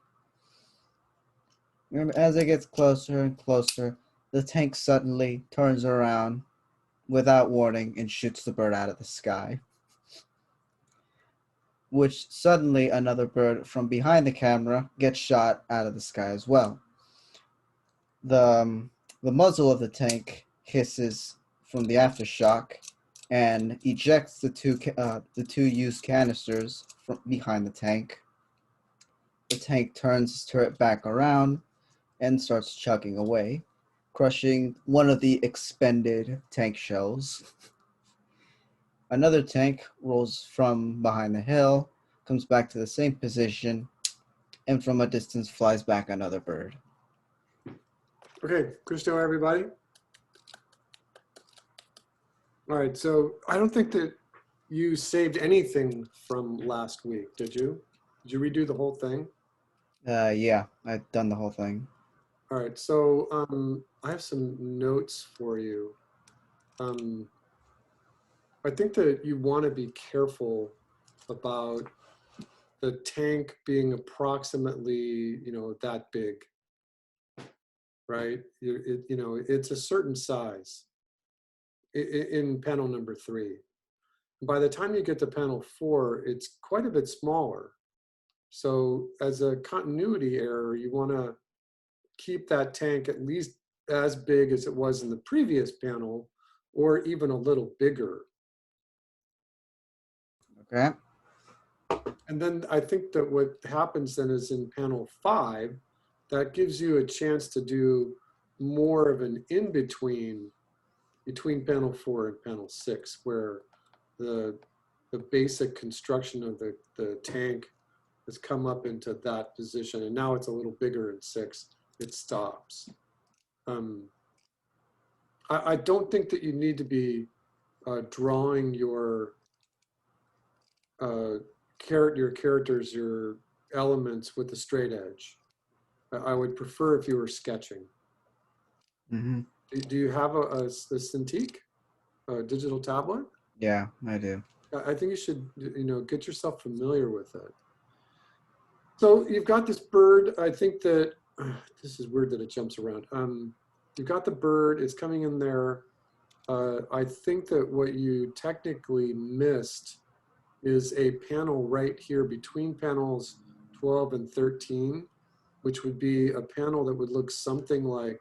And as it gets closer and closer, the tank suddenly turns around without warning and shoots the bird out of the sky. which suddenly another bird from behind the camera gets shot out of the sky as well. The muzzle of the tank hisses from the aftershock and ejects the two used canisters from behind the tank. The tank turns its turret back around and starts chugging away, crushing one of the expended tank shells. Another tank rolls from behind the hill, comes back to the same position, and from a distance flies back another bird. Okay, Christo, everybody. All right, so I don't think that you saved anything from last week, did you? Did you redo the whole thing? Yeah, I've done the whole thing. All right, so I have some notes for you. I think that you want to be careful about the tank being approximately, that big, right? It's a certain size in panel number 3. By the time you get to panel 4, it's quite a bit smaller. So as a continuity error, you want to keep that tank at least as big as it was in the previous panel, or even a little bigger. Okay. And then I think that what happens then is in panel 5, that gives you a chance to do more of an in-between between panel 4 and panel 6, where the basic construction of the tank has come up into that position, and now it's a little bigger in 6. It stops. I don't think that you need to be drawing your characters, your elements with a straight edge. I would prefer if you were sketching. Mm-hmm. Do you have a Cintiq, a digital tablet? Yeah, I do. I think you should, get yourself familiar with it. So you've got this bird. I think that this is weird that it jumps around. You've got the bird. It's coming in there. I think that what you technically missed is a panel right here between panels 12 and 13, which would be a panel that would look something like,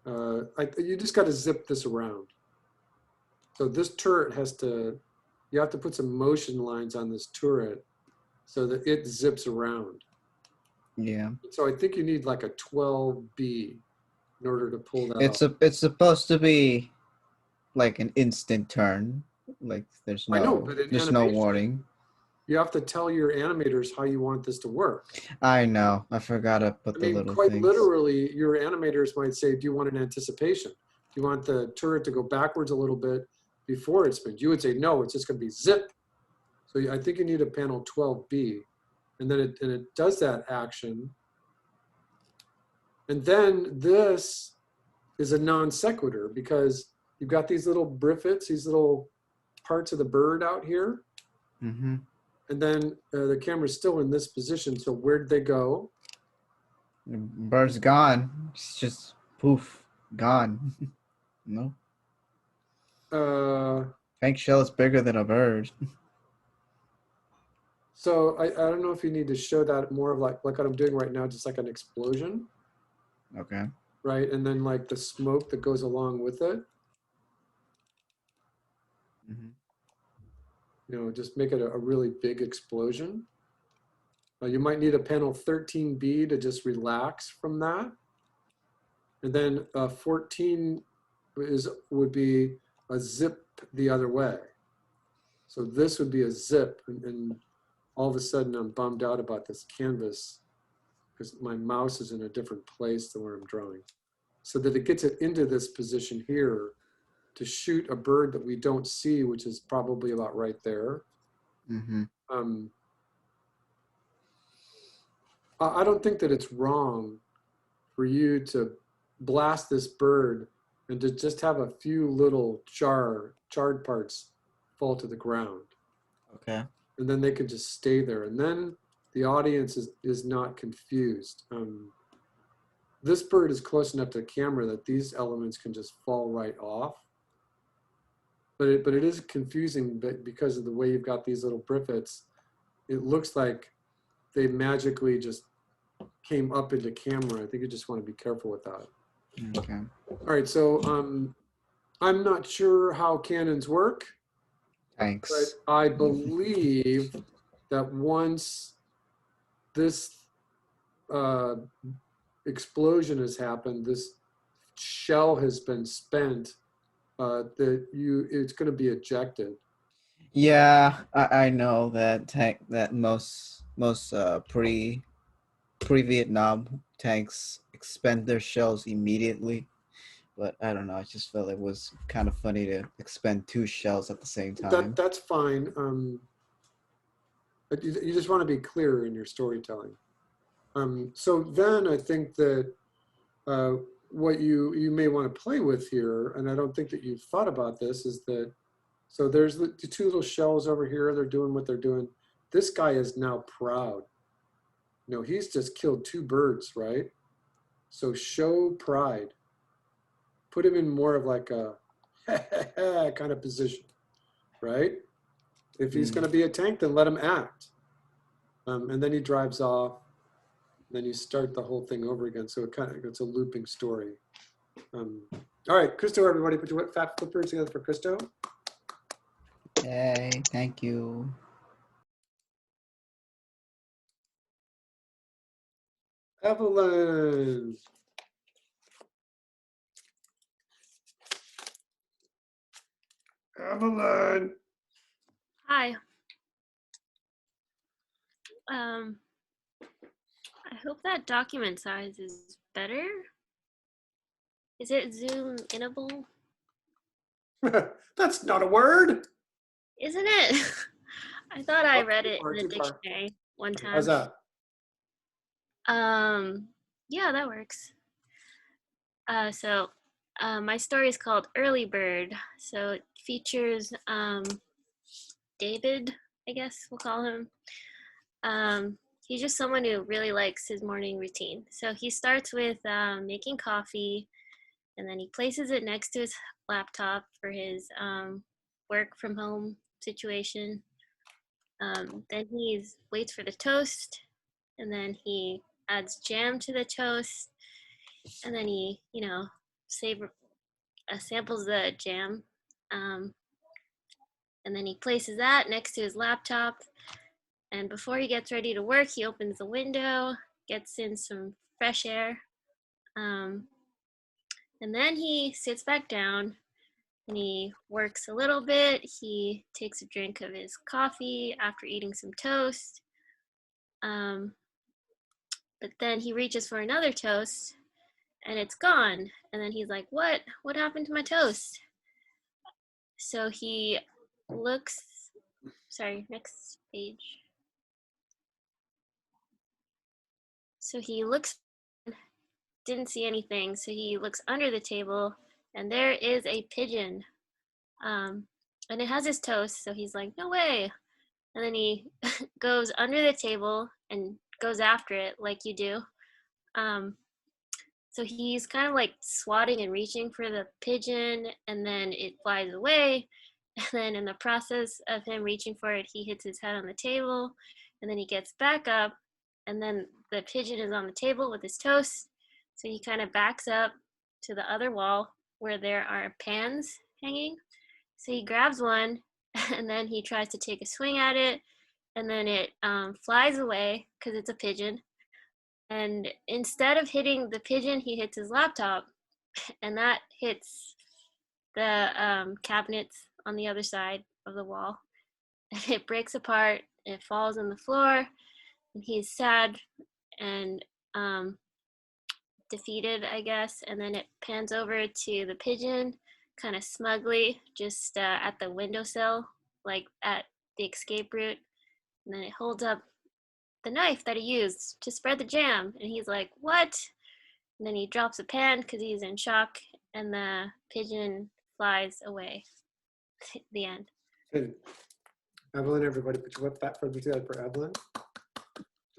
you just got to zip this around. So this turret you have to put some motion lines on this turret so that it zips around. Yeah. So I think you need like a 12B in order to pull that off. It's supposed to be like an instant turn. Like there's I know, but in no animation, warning. You have to tell your animators how you want this to work. I know. I forgot to put the little quite things. literally, your animators might say, do you want an anticipation? Do you want the turret to go backwards a little bit before it spins? You would say, no, it's just going to be zip. So I think you need a panel 12B. And then it does that action. And then this is a non sequitur because you've got these little briffets, these little parts of the bird out here. Mm-hmm. And then the camera's still in this position. So where'd they go? The bird's gone. It's just poof, gone. No. Tank shell is bigger than a bird. So I don't know if you need to show that more of like what I'm doing right now, just like an explosion. Okay. Right, and then like the smoke that goes along with it. Mm-hmm. Just make it a really big explosion. You might need a panel 13B to just relax from that. And then 14 would be a zip the other way. So this would be a zip, and all of a sudden I'm bummed out about this canvas because my mouse is in a different place than where I'm drawing. So that it gets it into this position here to shoot a bird that we don't see, which is probably about right there. Mm-hmm. I don't think that it's wrong for you to blast this bird and to just have a few little charred parts fall to the ground. Okay. And then they can just stay there. And then the audience is not confused. This bird is close enough to the camera that these elements can just fall right off. but it is confusing because of the way you've got these little briffets. It looks like they magically just came up into camera. I think you just want to be careful with that. Okay. All right, so I'm not sure how cannons work, but Thanks. I believe that once this explosion has happened, this shell has been spent, it's going to be ejected. Yeah, I know that most pre-Vietnam tanks expend their shells immediately, but I don't know. I just felt it was kind of funny to expend 2 shells at the same time. That's fine. But you just want to be clear in your storytelling. So then I think that what you may want to play with here, and I don't think that you've thought about this, is that, so there's the 2 little shells over here. They're doing what they're doing. This guy is now proud. You know, he's just killed 2 birds, right? So show pride. Put him in more of like a kind of position, right? If he's going to be a tank, then let him act. And then he drives off. Then you start the whole thing over again. So it's a looping story. All right, Christo, everybody, put your fat flippers together for Christo. Yay, thank you. Evelyn. Evelyn. Hi. I hope that document size is better. Is it zoom-inable? That's not a word. Isn't it? I thought I Oh, read too it far, in the too far. dictionary one time. How's that? Yeah, that works. So my story is called Early Bird. So it features David, I guess we'll call him. He's just someone who really likes his morning routine. So he starts with making coffee, and then he places it next to his laptop for his work from home situation. Then he waits for the toast, and then he adds jam to the toast, and then he, samples the jam, and then he places that next to his laptop. And before he gets ready to work, he opens the window, gets in some fresh air, and then he sits back down and he works a little bit. He takes a drink of his coffee after eating some toast. But then he reaches for another toast and it's gone. And then he's like, what happened to my toast? So he looks, next page. So he looks, didn't see anything. So he looks under the table and there is a pigeon. And it has his toast. So he's like, no way. And then he goes under the table and goes after it like you do. So he's kind of like swatting and reaching for the pigeon, and then it flies away. And then in the process of him reaching for it, he hits his head on the table, and then he gets back up, and then the pigeon is on the table with his toast. So he kind of backs up to the other wall where there are pans hanging. So he grabs one, and then he tries to take a swing at it, and then it flies away because it's a pigeon. And instead of hitting the pigeon, he hits his laptop, and that hits the cabinets on the other side of the wall. And it breaks apart, it falls on the floor, and he's sad and defeated, I guess. And then it pans over to the pigeon, kind of smugly, just at the windowsill, like at the escape route. And then it holds up the knife that he used to spread the jam, and he's like, what? And then he drops a pan because he's in shock, and the pigeon flies away. The end. Good. Evelyn, everybody, put your wet fat flippers together for Evelyn.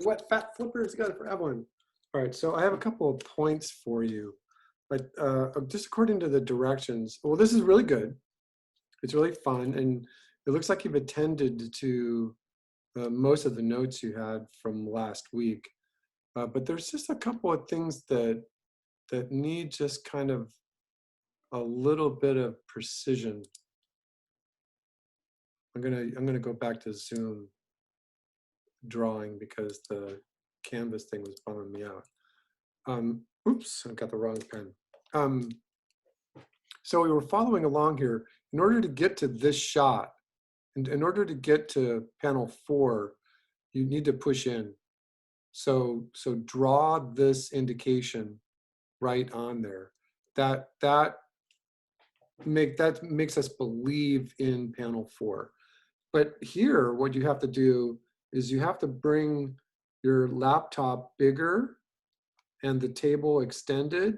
Wet fat flippers together for Evelyn. All right, so I have a couple of points for you, but just according to the directions, well, this is really good. It's really fun, and it looks like you've attended to most of the notes you had from last week. But there's just a couple of things that need just kind of a little bit of precision. I'm gonna go back to Zoom drawing because the Canvas thing was bumming me out. Oops, I got the wrong pen. So we were following along here. In order to get to this shot, and in order to get to panel 4, you need to push in. So draw this indication right on there. That makes us believe in panel 4. But here, what you have to do is you have to bring your laptop bigger and the table extended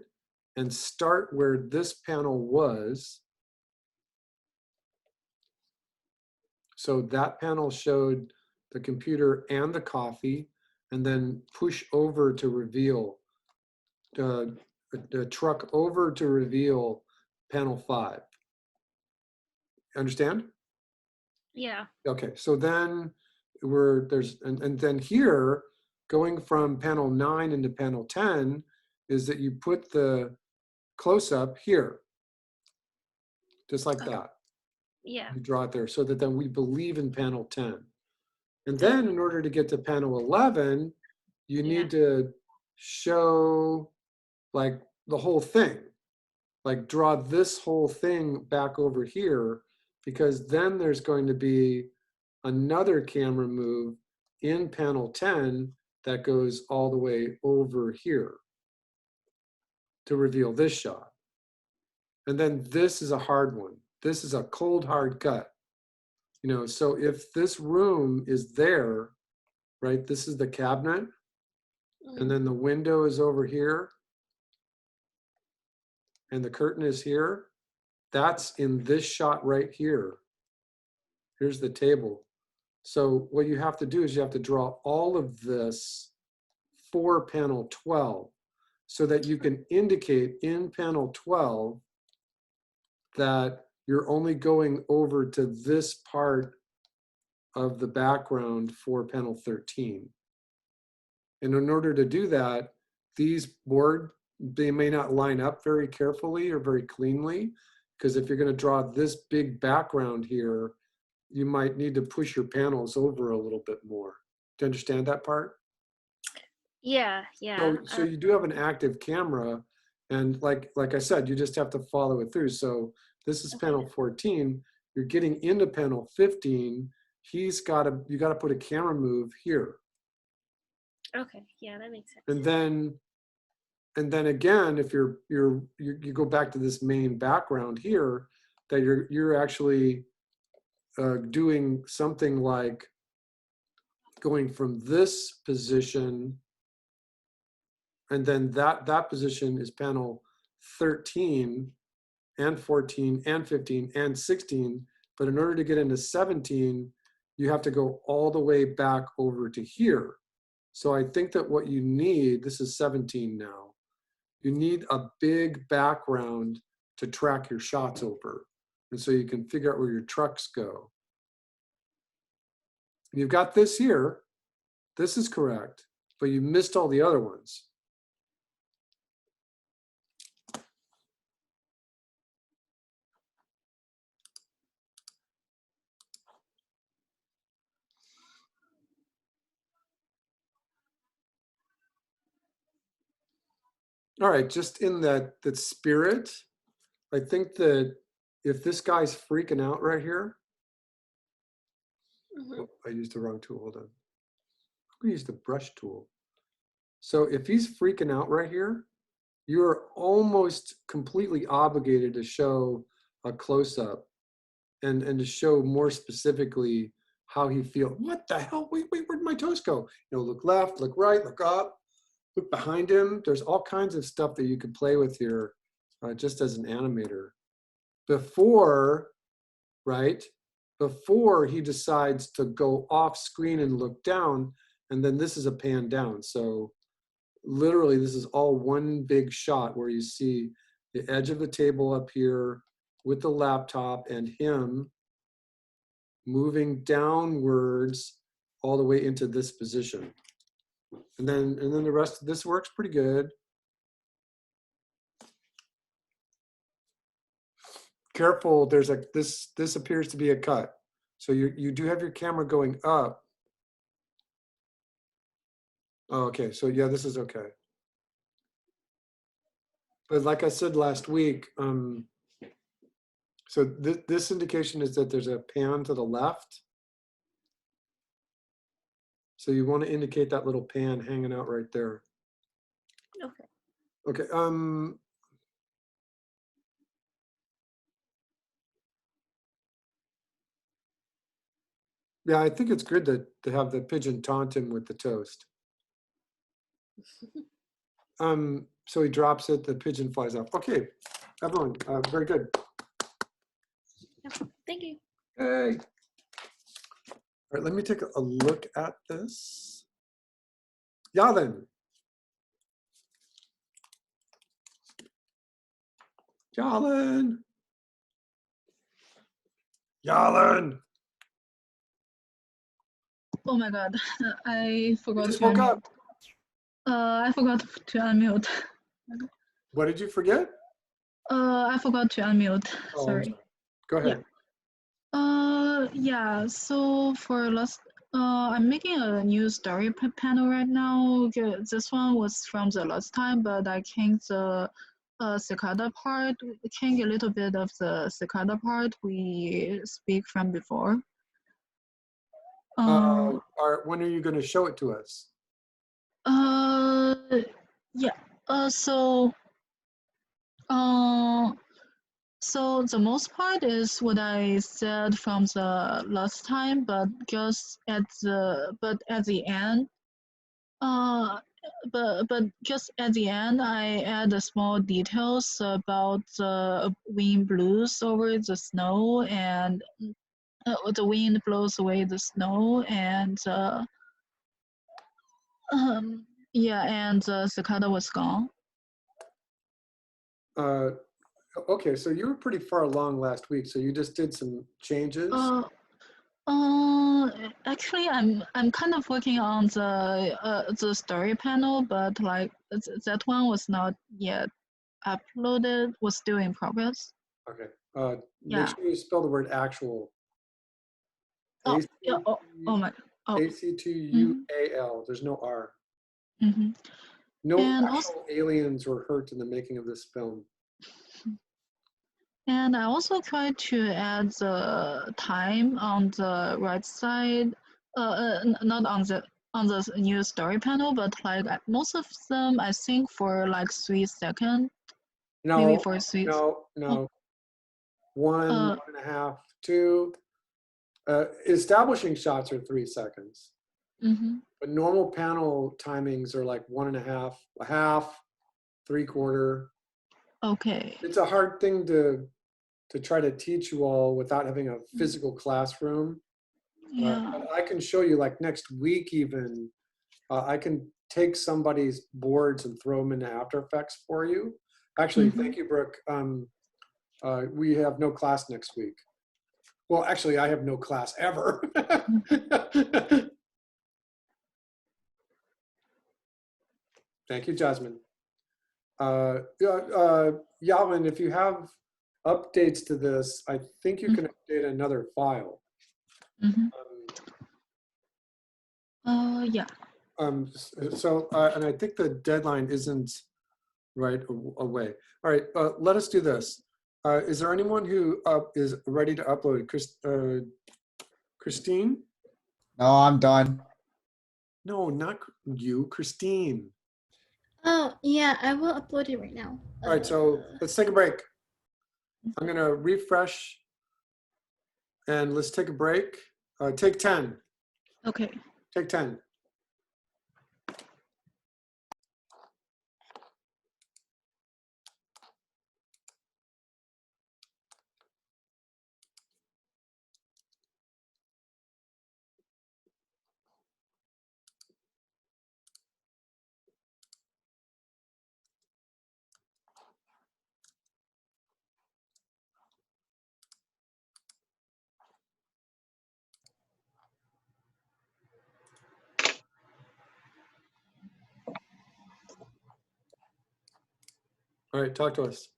and start where this panel was. So that panel showed the computer and the coffee, and then push over to reveal, the truck over to reveal panel 5. Understand? Yeah. Okay, so then and then here, going from panel 9 into panel 10, is that you put the close-up here, just like that. Yeah. You draw it there so that then we believe in panel 10. And then in order to get to panel 11, you need to show like the whole thing, like draw this whole thing back over here, because then there's going to be another camera move in panel 10 that goes all the way over here to reveal this shot. And then this is a hard one. This is a cold, hard cut. You know, so if this room is there, right, this is the cabinet, and then the window is over here, and the curtain is here, that's in this shot right here. Here's the table. So what you have to do is you have to draw all of this for panel 12 so that you can indicate in panel 12 that you're only going over to this part of the background for panel 13. And in order to do that, these they may not line up very carefully or very cleanly, because if you're going to draw this big background here, you might need to push your panels over a little bit more. Do you understand that part? Yeah, yeah. So you do have an active camera, and like I said, you just have to follow it through. So this is panel 14. You're getting into panel 15. You got to put a camera move here. Okay, yeah, that makes sense. And then again, if you go back to this main background here, that you're actually doing something like going from this position, and then that position is panel 13 and 14 and 15 and 16. But in order to get into 17, you have to go all the way back over to here. So I think that what you need, this is 17 now, you need a big background to track your shots over. And so you can figure out where your trucks go. You've got this here. This is correct, but you missed all the other ones. All right, just in that spirit, I think that if this guy's freaking out right here, oh, I used the wrong tool, hold on. I'm gonna use the brush tool. So if he's freaking out right here, you're almost completely obligated to show a close-up and to show more specifically how he feels. What the hell, wait, where'd my toes go? You know, look left, look right, look up. Look behind him. There's all kinds of stuff that you can play with here just as an animator. Before he decides to go off screen and look down, and then this is a pan down. So literally this is all one big shot where you see the edge of the table up here, with the laptop and him moving downwards all the way into this position. And then the rest of this works pretty good. Careful, there's a, this appears to be a cut. So you do have your camera going up. Oh, okay, so yeah, this is okay. But like I said last week, so this indication is that there's a pan to the left. So you want to indicate that little pan hanging out right there. Okay. Okay, yeah, I think it's good to have the pigeon taunt him with the toast. So he drops it, the pigeon flies off. Okay, everyone, very good. Thank you. Hey. All right, let me take a look at this. Yalin. Yalin. Yalin. Oh my god, I forgot Just to woke unmute. up. I forgot to unmute. What did you forget? I forgot to unmute. Oh, I'm Sorry. Go ahead. Yeah. So for last, I'm making a new story panel right now. This one was from the last time, but I changed the cicada part. Change a little bit of the cicada part we speak from before. When are you going to show it to us? Yeah. So the most part is what I said from the last time, but just at the end, but just at the end, I add the small details about the wind blows over the snow and the wind blows away the snow and yeah, and the cicada was gone. Okay, so you were pretty far along last week, so you just did some changes. Actually, I'm kind of working on the story panel, but like that one was not yet uploaded. Was still in progress. Okay. Yeah. Make sure you spell the word actual. Oh, yeah. Oh my. Oh. ACTUAL. There's no R. Mm-hmm. No And actual aliens were hurt in the making of this film. And I also tried to add the time on the right side, not on the new story panel, but like most of them, I think for like 3 seconds. No, maybe for 3. no. Oh. 1.5, 2. Establishing shots are 3 seconds. Mm-hmm. But normal panel timings are like 1.5, a half, 3/4. Okay. It's a hard thing to try to teach you all without having a physical classroom. Yeah. But I can show you like next week even, I can take somebody's boards and throw them into After Effects for you. Actually, thank you, Brooke. We have no class next week. Well, actually, I have no class ever. Thank you, Jasmine. Yalin, if you have updates to this, I think you can update another file. Mm-hmm. Yeah. And I think the deadline isn't right away. All right, let us do this. Is there anyone who is ready to upload? Christine? No, I'm done. No, not you, Christine. Oh, yeah, I will upload it right now. All right, so let's take a break. I'm gonna refresh and let's take a break. Take 10. Okay. Take 10. All right, talk to us.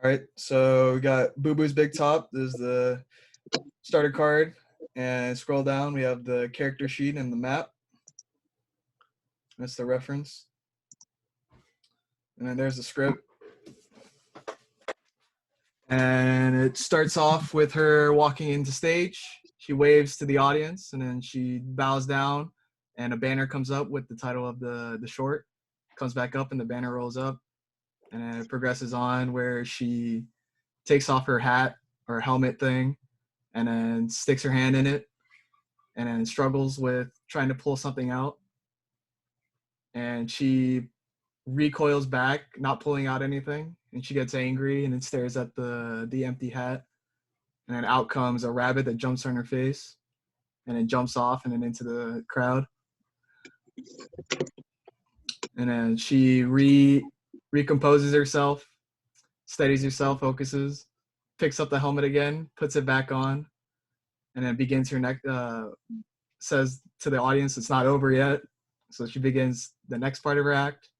All right, so we got Boo Boo's Big Top. This is the starter card. And scroll down, we have the character sheet and the map. That's the reference. And then there's the script. And it starts off with her walking into stage. She waves to the audience, and then she bows down, and a banner comes up with the title of the short. Comes back up, and the banner rolls up. And then it progresses on where she takes off her hat or helmet thing, and then sticks her hand in it, and then struggles with trying to pull something out. And she recoils back, not pulling out anything, and she gets angry and then stares at the empty hat. And then out comes a rabbit that jumps on her face, and then jumps off and then into the crowd. And then she recomposes herself, steadies herself, focuses, picks up the helmet again, puts it back on, and then begins her next, says to the audience it's not over yet. So she begins the next part of her act,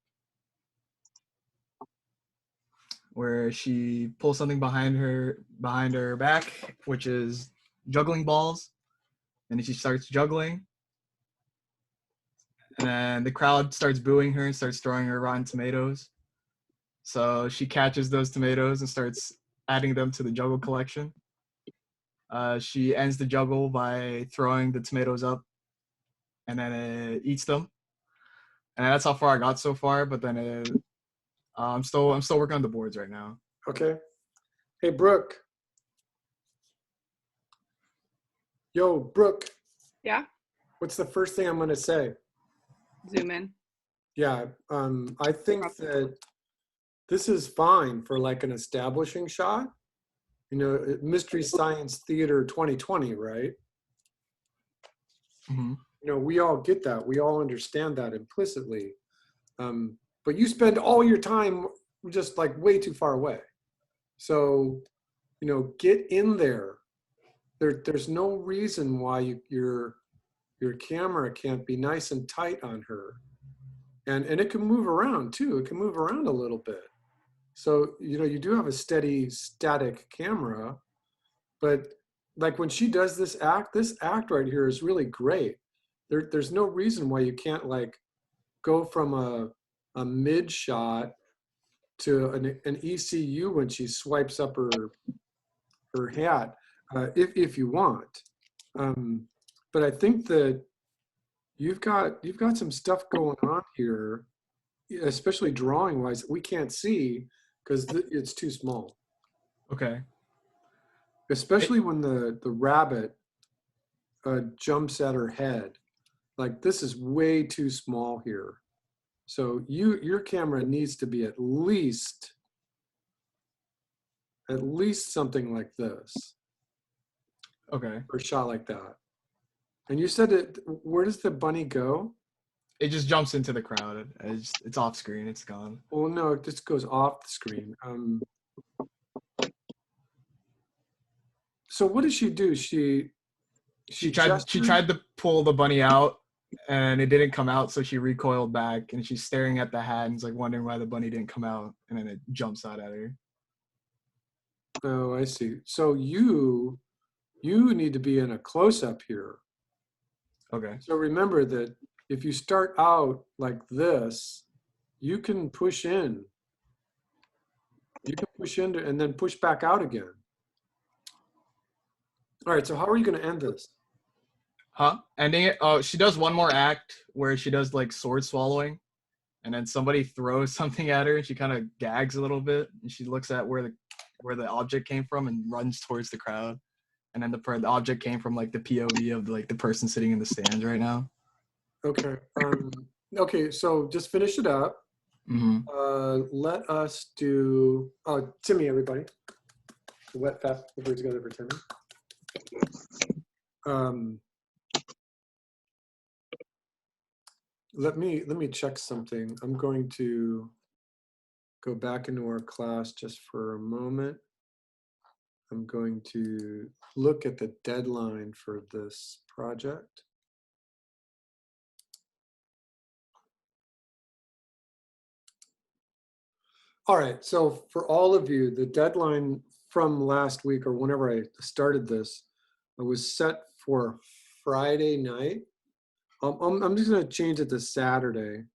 where she pulls something behind her back, which is juggling balls, and then she starts juggling. And then the crowd starts booing her and starts throwing her rotten tomatoes. So she catches those tomatoes and starts adding them to the juggle collection. She ends the juggle by throwing the tomatoes up, and then it eats them. And that's how far I got so far. But then I'm still working on the boards right now. Okay. Hey, Brooke. Yo, Brooke. Yeah. What's the first thing I'm going to say? Zoom in. Yeah. I think that this is fine for like an establishing shot. You know, Mystery Science Theater 2020, right? Mm-hmm. You know, we all get that. We all understand that implicitly. But you spend all your time just like way too far away. So, you know, get in there. There's no reason why your camera can't be nice and tight on her. And it can move around too. It can move around a little bit. So, you know, you do have a steady, static camera, but like when she does this act right here is really great. There's no reason why you can't like go from a mid shot to an ECU when she swipes up her hat, if you want. But I think that you've got some stuff going on here, especially drawing wise, we can't see because it's too small. Okay. Especially when the rabbit jumps at her head. Like this is way too small here. So your camera needs to be at least something like this. Okay. Or a shot like that. And you said that, where does the bunny go? It just jumps into the crowd. It's off screen. It's gone. Well, no, it just goes off the screen. So what does she do? She tried to pull the bunny out, and it didn't come out. So she recoiled back, and she's staring at the hat and is like wondering why the bunny didn't come out, and then it jumps out at her. Oh, I see. So you need to be in a close-up here. Okay. So remember that if you start out like this, you can push in. You can push in and then push back out again. All right, so how are you going to end this? Huh? Ending it? Oh, she does one more act where she does like sword swallowing, and then somebody throws something at her, and she kind of gags a little bit, and she looks at where the object came from and runs towards the crowd, and then the object came from like the POV of like the person sitting in the stands right now. Okay. Okay, so just finish it up. Mm-hmm. Let us do. Timmy, everybody. Wet fast before together for Timmy. Let me check something. I'm going to go back into our class just for a moment. I'm going to look at the deadline for this project. All right, so for all of you, the deadline from last week or whenever I started this, it was set for Friday night. I'm just gonna change it to Saturday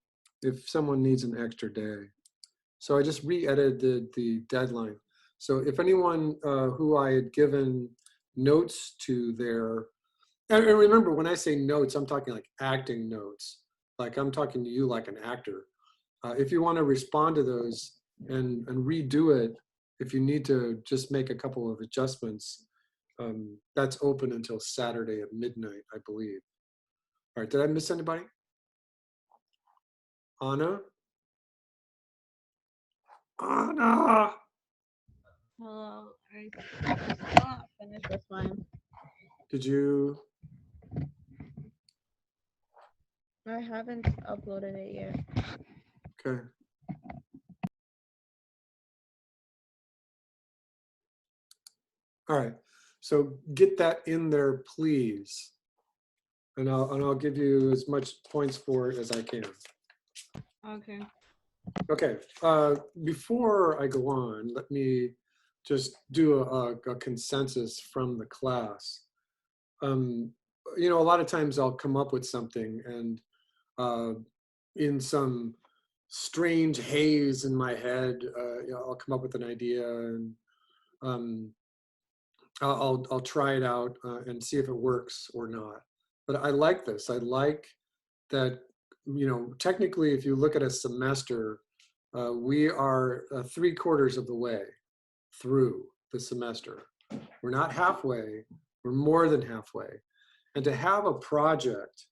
if someone needs an extra day. So I just re-edited the deadline. So if anyone who I had given notes to there, and remember when I say notes, I'm talking like acting notes, like I'm talking to you like an actor. If you want to respond to those and redo it, if you need to just make a couple of adjustments, that's open until Saturday at midnight, I believe. All right, did I miss anybody? Anna? Anna! Well, I still not finished this one. Did you? I haven't uploaded it yet. Okay. All right, so get that in there, please. And I'll give you as much points for it as I can. Okay. Okay, before I go on, let me just do a consensus from the class. You know, a lot of times I'll come up with something and in some strange haze in my head, you know, I'll come up with an idea and I'll try it out and see if it works or not. But I like this. I like that, you know, technically, if you look at a semester, we are 3/4 of the way through the semester. We're not halfway, we're more than halfway. And to have a project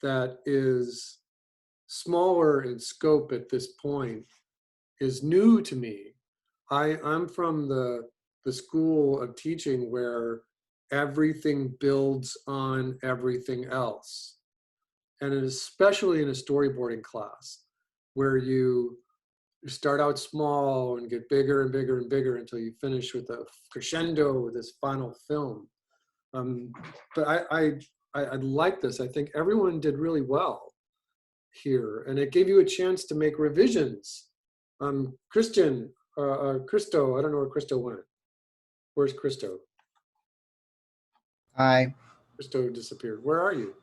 that is smaller in scope at this point is new to me. I'm from the school of teaching where everything builds on everything else. And especially in a storyboarding class where you start out small and get bigger and bigger and bigger until you finish with a crescendo with this final film. But I like this. I think everyone did really well here, and it gave you a chance to make revisions. Christian, Christo, I don't know where Christo went. Where's Christo? Hi, Christo disappeared. Where are you?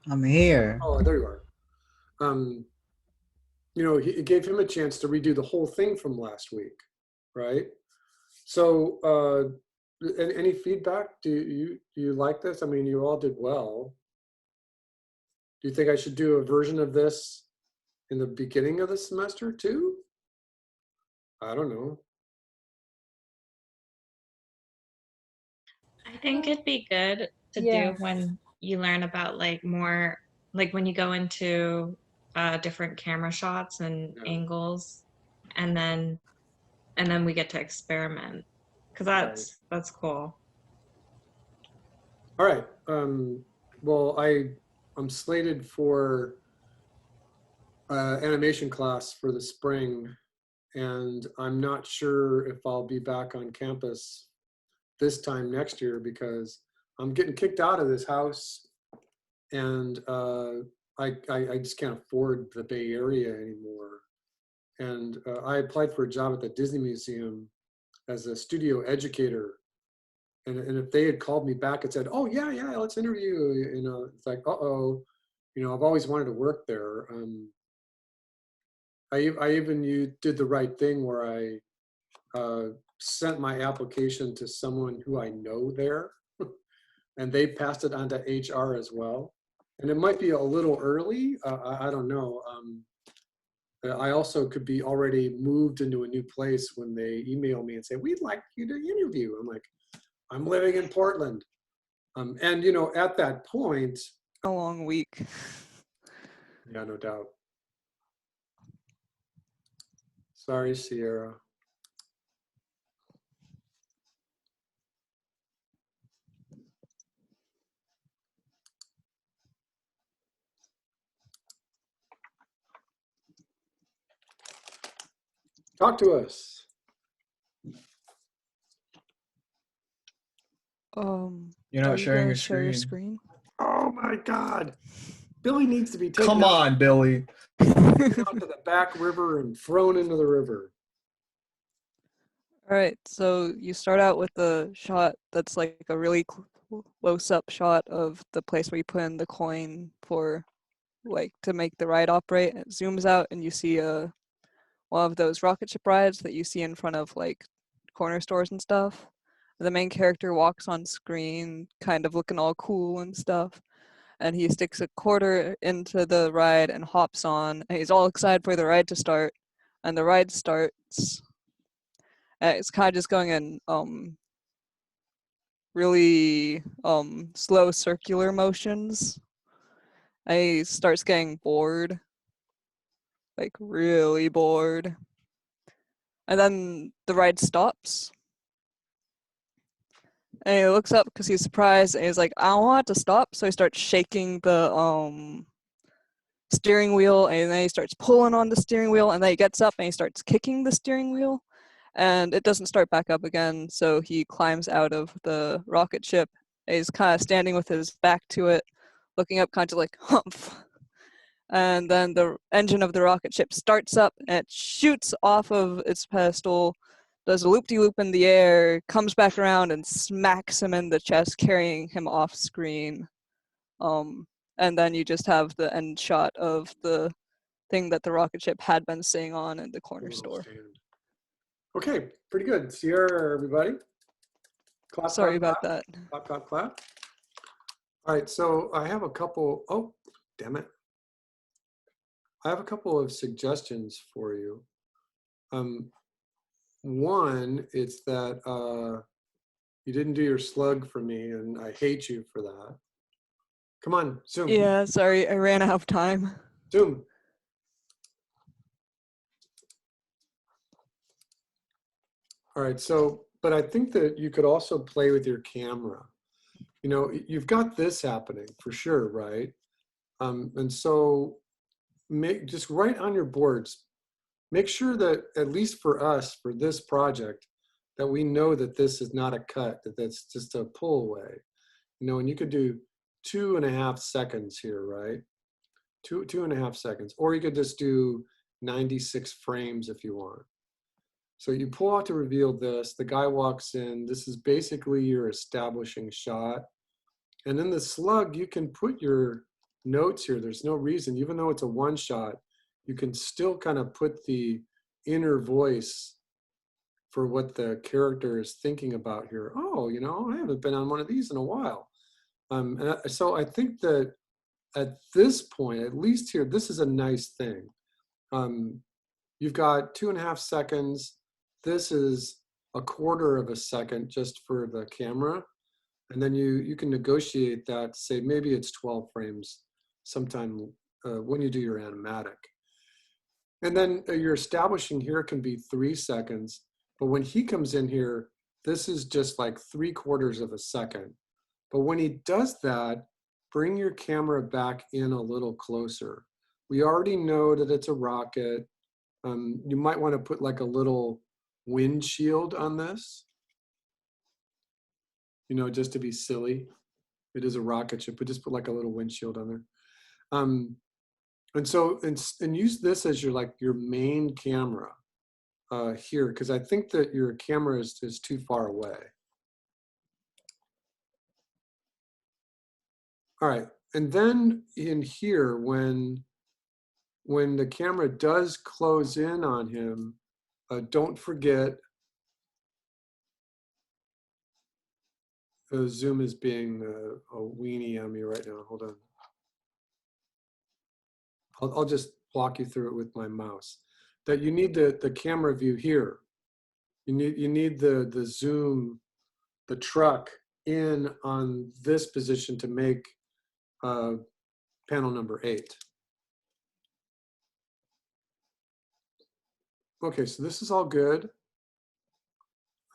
I'm here. Oh, there you are. You know, it gave him a chance to redo the whole thing from last week, right? So, any feedback? Do you like this? I mean, you all did well. Do you think I should do a version of this in the beginning of the semester too? I don't know. I think it'd be good to Yeah. do when you learn about like more, like when you go into different camera shots and angles, and then we get to experiment, because that's cool. All right. Well, I'm slated for animation class for the spring, and I'm not sure if I'll be back on campus this time next year because I'm getting kicked out of this house, and I just can't afford the Bay Area anymore. And I applied for a job at the Disney Museum as a studio educator. And if they had called me back and said, "Oh yeah, let's interview," you know, it's like, uh-oh, you know, I've always wanted to work there. I even did the right thing where I sent my application to someone who I know there, and they passed it on to HR as well. And it might be a little early. I don't know. I also could be already moved into a new place when they email me and say, "We'd like you to interview." I'm like, I'm living in Portland. And, you know, at that point. A long week. Yeah, no doubt. Sorry, Sierra. Talk to us. You're not are you sharing gonna your share your screen. screen? Oh my God. Billy needs to be taken Come out, on, Billy. taken out to the back river and thrown into the river. All right, so you start out with the shot that's like a really close-up shot of the place where you put in the coin for, like, to make the ride operate. It zooms out and you see one of those rocket ship rides that you see in front of like corner stores and stuff. The main character walks on screen, kind of looking all cool and stuff, and he sticks a quarter into the ride and hops on, and he's all excited for the ride to start. And the ride starts. It's kind of just going in really slow circular motions. And he starts getting bored, like really bored. And then the ride stops. And he looks up because he's surprised, and he's like, I don't want it to stop. So he starts shaking the steering wheel, and then he starts pulling on the steering wheel, and then he gets up and he starts kicking the steering wheel, and it doesn't start back up again. So he climbs out of the rocket ship. And he's kind of standing with his back to it, looking up, kind of like, humph. And then the engine of the rocket ship starts up, and it shoots off of its pedestal, does a loop-de-loop in the air, comes back around and smacks him in the chest, carrying him off screen. And then you just have the end shot of the thing that the rocket ship had been sitting on in the corner store. Okay, pretty good. Sierra, everybody. Clap, Sorry clap, about clap. that. Clap, clap, clap. All right, so I have a couple, oh, damn it. I have a couple of suggestions for you. One, it's that you didn't do your slug for me, and I hate you for that. Come on, zoom. Yeah, sorry, I ran out of time. Zoom. All right, so, but I think that you could also play with your camera. You know, you've got this happening for sure, right? And so just write on your boards, make sure that, at least for us, for this project, that we know that this is not a cut, that that's just a pull away. You know, and you could do 2.5 seconds here, right? 2.5 seconds, or you could just do 96 frames if you want. So you pull out to reveal this, the guy walks in, this is basically your establishing shot. And in the slug, you can put your notes here. There's no reason, even though it's a one shot, you can still kind of put the inner voice for what the character is thinking about here. Oh, you know, I haven't been on one of these in a while. So I think that at this point, at least here, this is a nice thing. You've got 2.5 seconds. This is 1/4 of a second just for the camera. And then you can negotiate that, say maybe it's 12 frames sometime when you do your animatic. And then your establishing here can be 3 seconds. But when he comes in here, this is just like 3/4 of a second. But when he does that, bring your camera back in a little closer. We already know that it's a rocket. You might want to put like a little windshield on this, you know, just to be silly. It is a rocket ship, but just put like a little windshield on there. And so, and use this as your main camera here, because I think that your camera is too far away. All right, and then in here, when the camera does close in on him, don't forget, Zoom is being a weenie on me right now. Hold on. I'll just walk you through it with my mouse. That you need the camera view here. You need the zoom, the truck in on this position to make panel number 8. Okay, so this is all good.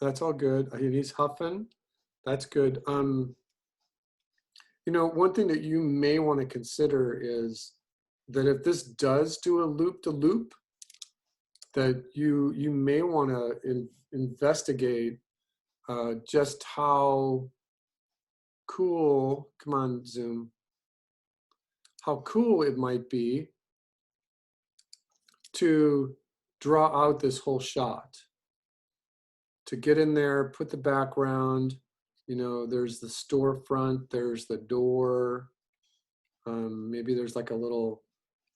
That's all good. He's huffing. That's good. You know, one thing that you may want to consider is that if this does do a loop-to-loop, that you may want to investigate just how cool, come on, Zoom, how cool it might be to draw out this whole shot, to get in there, put the background. You know, there's the storefront, there's the door. Maybe there's like a little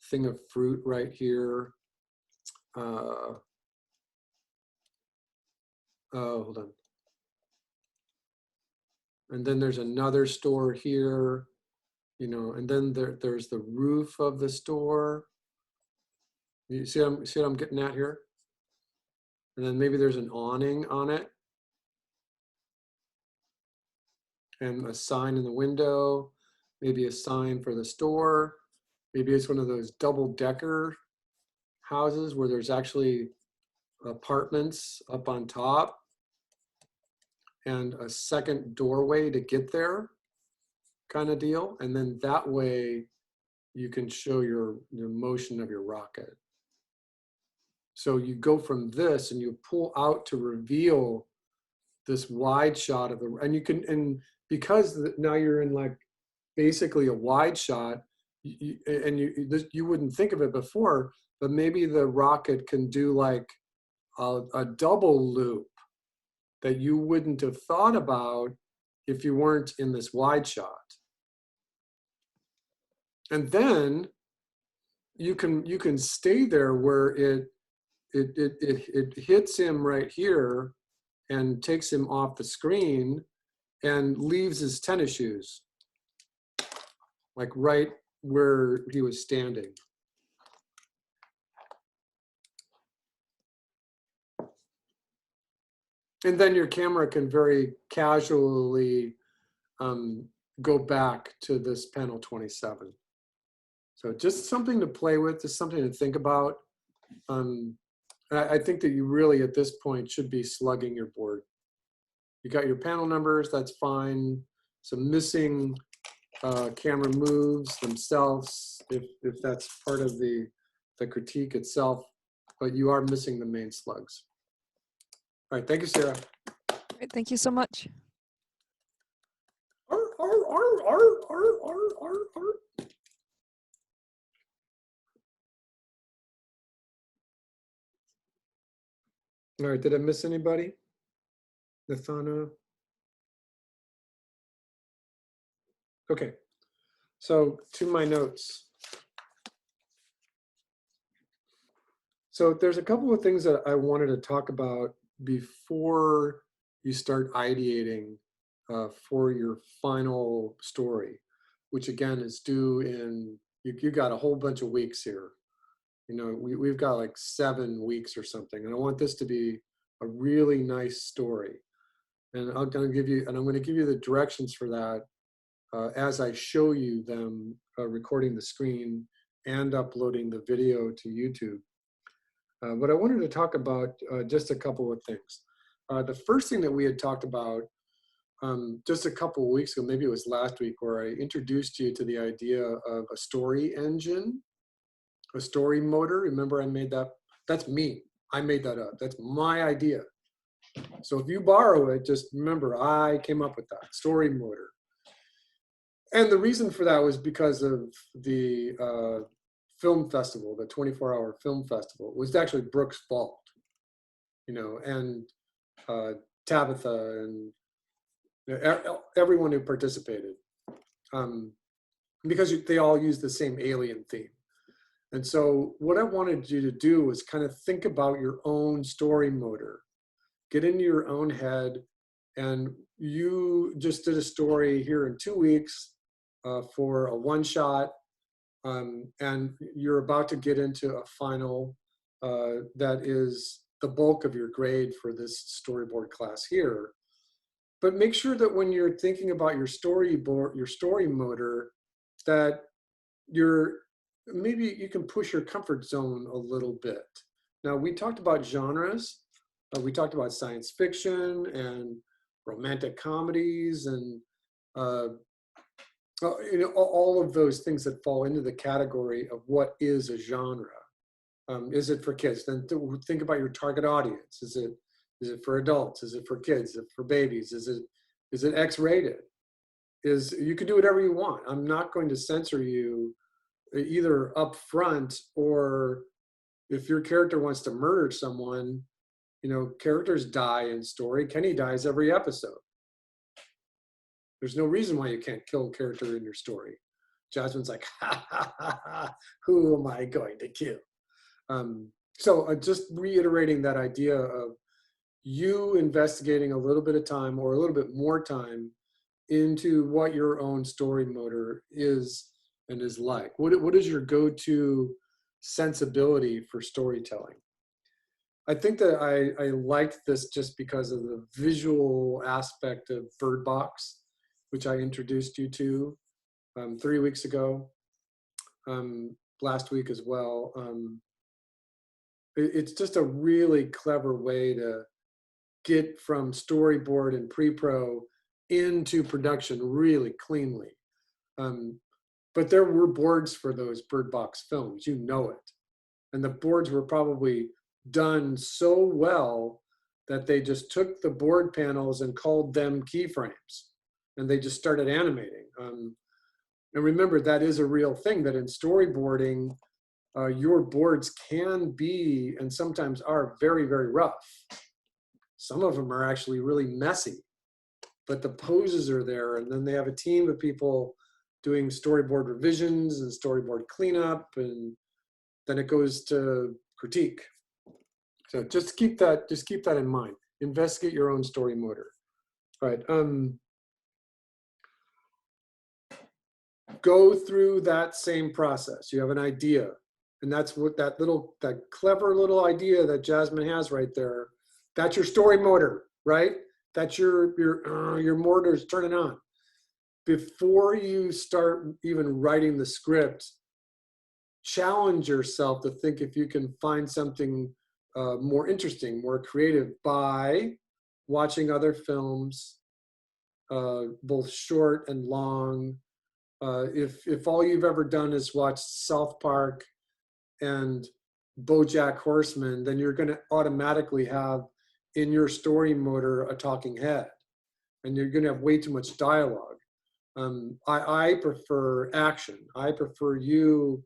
thing of fruit right here. Hold on. And then there's another store here, you know, and then there's the roof of the store. You see what I'm getting at here? And then maybe there's an awning on it. And a sign in the window, maybe a sign for the store. Maybe it's one of those double-decker houses where there's actually apartments up on top and a second doorway to get there kind of deal. And then that way you can show the motion of your rocket. So you go from this and you pull out to reveal this wide shot of the, and you can, and because now you're in like basically a wide shot, you wouldn't think of it before, but maybe the rocket can do like a double loop that you wouldn't have thought about if you weren't in this wide shot. And then you can stay there where it hits him right here and takes him off the screen and leaves his tennis shoes, like right where he was standing. And then your camera can very casually go back to this panel 27. So just something to play with, just something to think about. I think that you really, at this point, should be slugging your board. You got your panel numbers, that's fine. Some missing camera moves themselves, if that's part of the critique itself, but you are missing the main slugs. All right, thank you, Sarah. Great, thank you so much. All right, did I miss anybody? Nathana? Okay, so to my notes. So there's a couple of things that I wanted to talk about before you start ideating for your final story, which again is due in, you got a whole bunch of weeks here. You know, we've got like 7 weeks or something, and I want this to be a really nice story. And I'm going to give you the directions for that as I show you them recording the screen and uploading the video to YouTube. But I wanted to talk about just a couple of things. The first thing that we had talked about just a couple of weeks ago, maybe it was last week, where I introduced you to the idea of a story engine, a story motor. Remember I made that? That's me. I made that up. That's my idea. So if you borrow it, just remember I came up with that, story motor. And the reason for that was because of the film festival, the 24-hour film festival. It was actually Brooke's fault, you know, and Tabitha and everyone who participated, because they all used the same alien theme. And so what I wanted you to do was kind of think about your own story motor, get into your own head, and you just did a story here in 2 weeks for a one-shot, and you're about to get into a final that is the bulk of your grade for this storyboard class here. But make sure that when you're thinking about your storyboard, your story motor, that maybe you can push your comfort zone a little bit. Now, we talked about genres. We talked about science fiction and romantic comedies and you know, all of those things that fall into the category of what is a genre. Is it for kids? Then think about your target audience. Is it for adults? Is it for kids? Is it for babies? Is it X-rated? You can do whatever you want. I'm not going to censor you either up front, or if your character wants to murder someone, You know, characters die in story. Kenny dies every episode. There's no reason why you can't kill a character in your story. Jasmine's like, ha, ha, ha, ha, who am I going to kill? So just reiterating that idea of you investigating a little bit of time or a little bit more time into what your own story motor is and is like. What is your go-to sensibility for storytelling? I think that I liked this just because of the visual aspect of Bird Box, which I introduced you to 3 weeks ago, last week as well. It's just a really clever way to get from storyboard and pre-pro into production really cleanly. But there were boards for those Bird Box films, you know it. And the boards were probably done so well that they just took the board panels and called them keyframes, and they just started animating. And remember, that is a real thing, that in storyboarding, your boards can be, and sometimes are, very, very rough. Some of them are actually really messy, but the poses are there, and then they have a team of people doing storyboard revisions and storyboard cleanup, and then it goes to critique. So just keep that in mind. Investigate your own story motor. All right. Go through that same process. You have an idea, and that's what that clever little idea that Jasmine has right there. That's your story motor, right? That's your motor's turning on. Before you start even writing the script, challenge yourself to think if you can find something more interesting, more creative, by watching other films, both short and long. If all you've ever done is watch South Park and BoJack Horseman, then you're going to automatically have in your story motor a talking head, and you're going to have way too much dialogue. I prefer action. I prefer you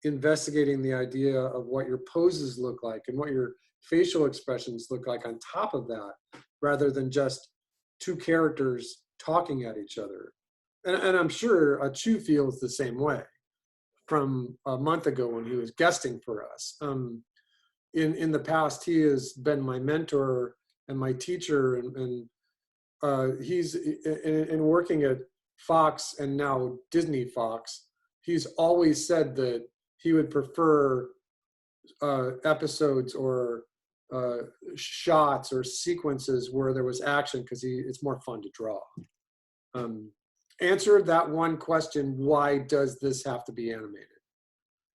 investigating the idea of what your poses look like and what your facial expressions look like on top of that, rather than just two characters talking at each other. And I'm sure Chu feels the same way from a month ago when he was guesting for us. In the past, he has been my mentor and my teacher, and he's in working at Fox and now Disney Fox. He's always said that he would prefer episodes or shots or sequences where there was action, because it's more fun to draw. Answer that one question: why does this have to be animated?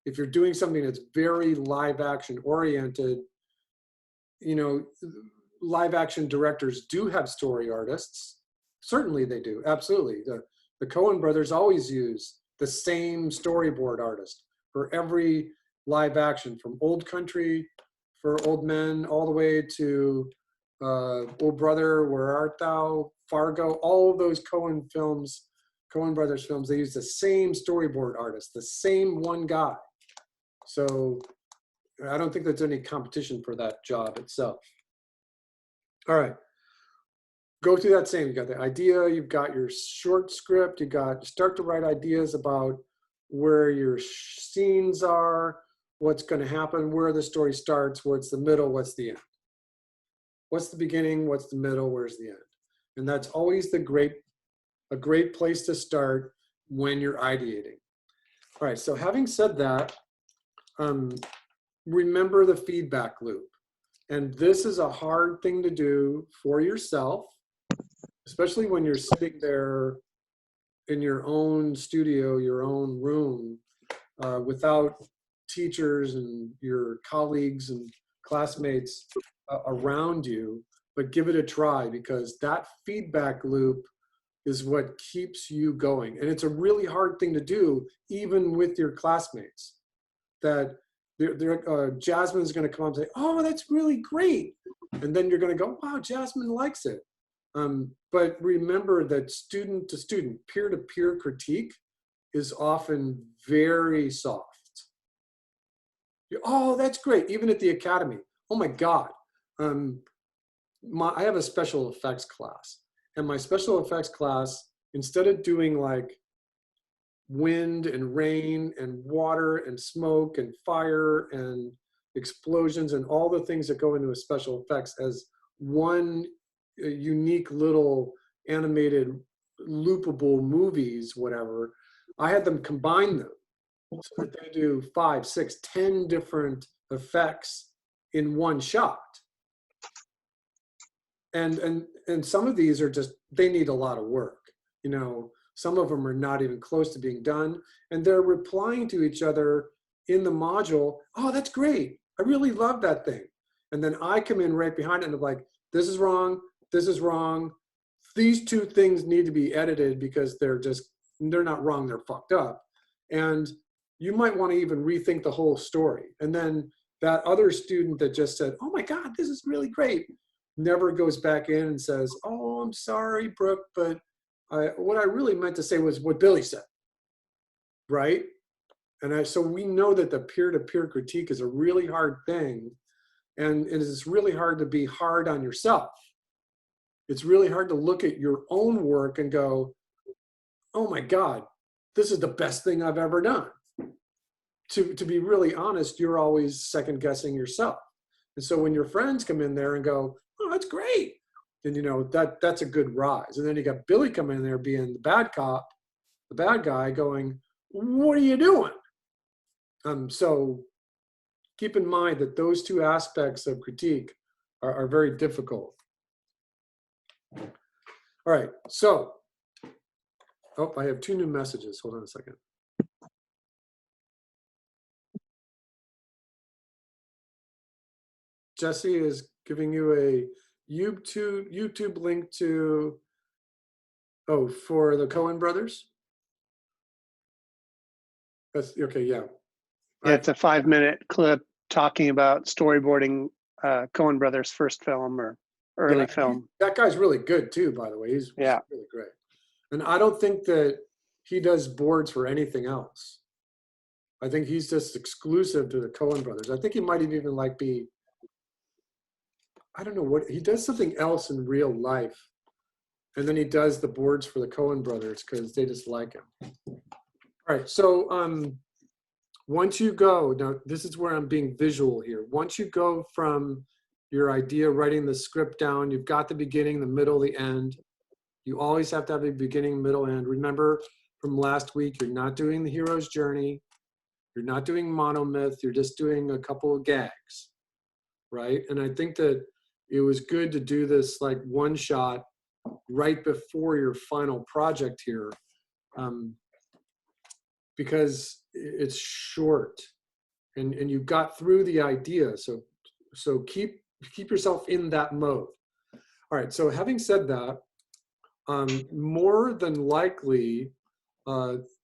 If you're doing something that's very live action oriented, you know, live action directors do have story artists. Certainly they do, absolutely. The Coen brothers always use the same storyboard artist for every live action, from Old Country for Old Men all the way to Oh Brother, Where Art Thou, Fargo, all of those Coen brothers films, they use the same storyboard artist, the same one guy. So I don't think there's any competition for that job itself. All right. Go through that same. You got the idea, you've got your short script, start to write ideas about where your scenes are, what's going to happen, where the story starts, what's the middle, what's the end. What's the beginning, what's the middle, where's the end? And that's always a great place to start when you're ideating. All right, so having said that, remember the feedback loop. And this is a hard thing to do for yourself, especially when you're sitting there in your own studio, your own room, without teachers and your colleagues and classmates around you. But give it a try, because that feedback loop is what keeps you going. And it's a really hard thing to do, even with your classmates. That Jasmine's going to come up and say, "Oh, that's really great," and then you're going to go, "Wow, Jasmine likes it." But remember that student to student, peer to peer critique is often very soft. Oh, that's great. Even at the academy, oh my God, I have a special effects class, and my special effects class, instead of doing like wind and rain and water and smoke and fire and explosions and all the things that go into a special effects as one unique little animated loopable movies, whatever, I had them combine them so that they do 5, 6, 10 different effects in one shot. And some of these are just, they need a lot of work. You know, some of them are not even close to being done, and they're replying to each other in the module. Oh, that's great. I really love that thing. And then I come in right behind it and I'm like, this is wrong. This is wrong. These two things need to be edited because they're not wrong. They're fucked up. And you might want to even rethink the whole story. And then that other student that just said, oh my God, this is really great, never goes back in and says, oh, I'm sorry, Brooke, but what I really meant to say was what Billy said, right? And so we know that the peer-to-peer critique is a really hard thing, and it is really hard to be hard on yourself. It's really hard to look at your own work and go, oh my God, this is the best thing I've ever done. To be really honest, you're always second guessing yourself. And so when your friends come in there and go, oh, that's great, then you know that's a good rise. And then you got Billy coming in there being the bad cop, the bad guy, going, what are you doing? So keep in mind that those two aspects of critique are very difficult. All right, so, oh, I have 2 new messages. Hold on a second. Jesse is giving you a YouTube link to, oh, for the Coen brothers? That's okay, yeah. Yeah, it's a 5-minute clip talking about storyboarding Coen brothers' first film or early film. That guy's really good too, by the way. He's really great. And I don't think that he does boards for anything else. I think he's just exclusive to the Coen brothers. I think he might even like be, I don't know what, he does something else in real life. And then he does the boards for the Coen brothers because they just like him. All right, so once you go, now this is where I'm being visual here. Once you go from your idea, writing the script down, you've got the beginning, the middle, the end. You always have to have a beginning, middle, end. Remember from last week, you're not doing the hero's journey. You're not doing monomyth. You're just doing a couple of gags, right? And I think that it was good to do this like one shot right before your final project here, because it's short and you got through the idea. So keep yourself in that mode. All right, so having said that, more than likely,